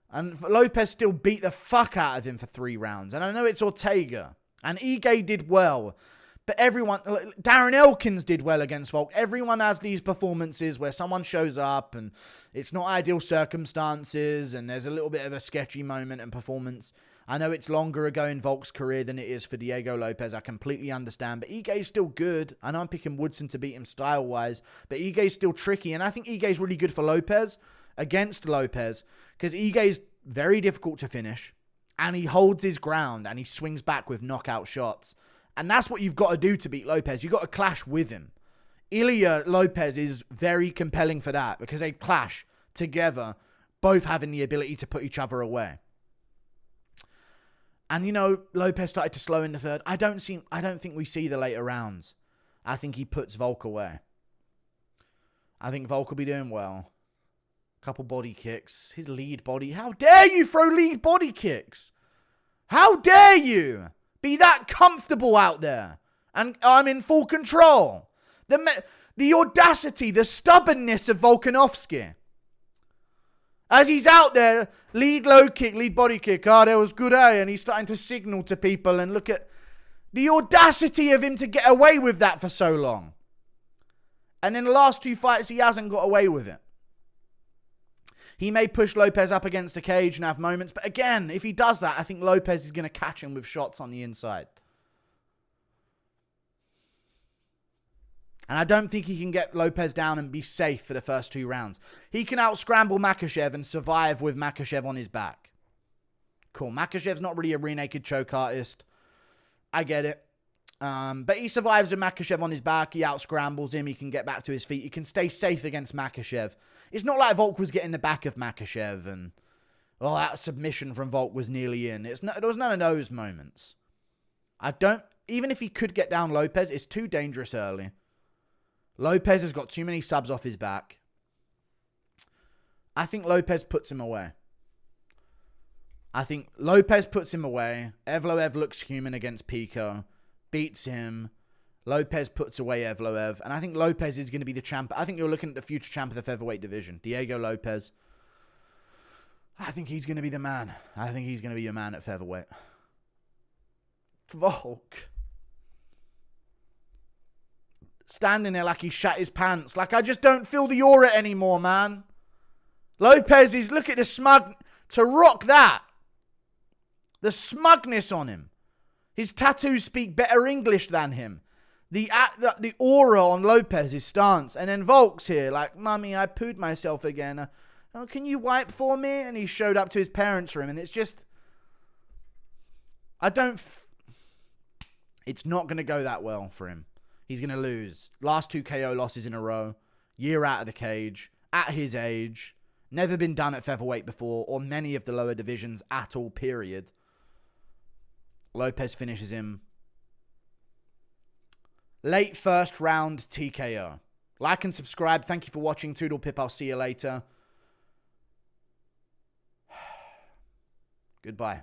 And Lopes still beat the fuck out of him for 3 rounds. And I know it's Ortega. And Ige did well. But everyone, Darren Elkins did well against Volk. Everyone has these performances where someone shows up and it's not ideal circumstances and there's a little bit of a sketchy moment and performance. I know it's longer ago in Volk's career than it is for Diego Lopes. I completely understand. But Ige's still good. I know I'm picking Woodson to beat him style-wise. But Ige's still tricky. And I think Ige's really good for Lopes against Lopes. Because Ige's very difficult to finish. And he holds his ground. And he swings back with knockout shots. And that's what you've got to do to beat Lopes. You've got to clash with him. Ilia Lopes is very compelling for that. Because they clash together. Both having the ability to put each other away. And, you know, Lopes started to slow in the third. I don't think we see the later rounds. I think he puts Volk away. I think Volk will be doing well. Couple body kicks. His lead body. How dare you throw lead body kicks? How dare you be that comfortable out there? And I'm in full control. The audacity, the stubbornness of Volkanovski. As he's out there, lead low kick, lead body kick. Oh, that was good, eh? And he's starting to signal to people and look at the audacity of him to get away with that for so long. And in the last 2 fights, he hasn't got away with it. He may push Lopes up against the cage and have moments. But again, if he does that, I think Lopes is going to catch him with shots on the inside. And I don't think he can get Lopes down and be safe for the first 2 rounds. He can out-scramble Makhachev and survive with Makhachev on his back. Cool. Makhachev's not really a rear-naked choke artist. I get it. But he survives with Makhachev on his back. He out-scrambles him. He can get back to his feet. He can stay safe against Makhachev. It's not like Volk was getting the back of Makhachev and, well, that submission from Volk was nearly in. There was none of those moments. Even if he could get down Lopes, it's too dangerous early. Lopes has got too many subs off his back. I think Lopes puts him away. Evloev looks human against Pico. Beats him. Lopes puts away Evloev. And I think Lopes is going to be the champ. I think you're looking at the future champ of the featherweight division. Diego Lopes. I think he's going to be the man. I think he's going to be your man at featherweight. Volk. Standing there like he shat his pants. Like, I just don't feel the aura anymore, man. Lopes is, look at the smug, to rock that. The smugness on him. His tattoos speak better English than him. The aura on Lopes, his stance. And then Volk's here, like, Mummy, I pooed myself again. Oh, can you wipe for me? And he showed up to his parents' room. And it's just, it's not going to go that well for him. He's going to lose. Last 2 KO losses in a row. Year out of the cage. At his age. Never been done at featherweight before. Or many of the lower divisions at all, period. Lopes finishes him. Late first round TKO. Like and subscribe. Thank you for watching. Toodle Pip. I'll see you later. Goodbye.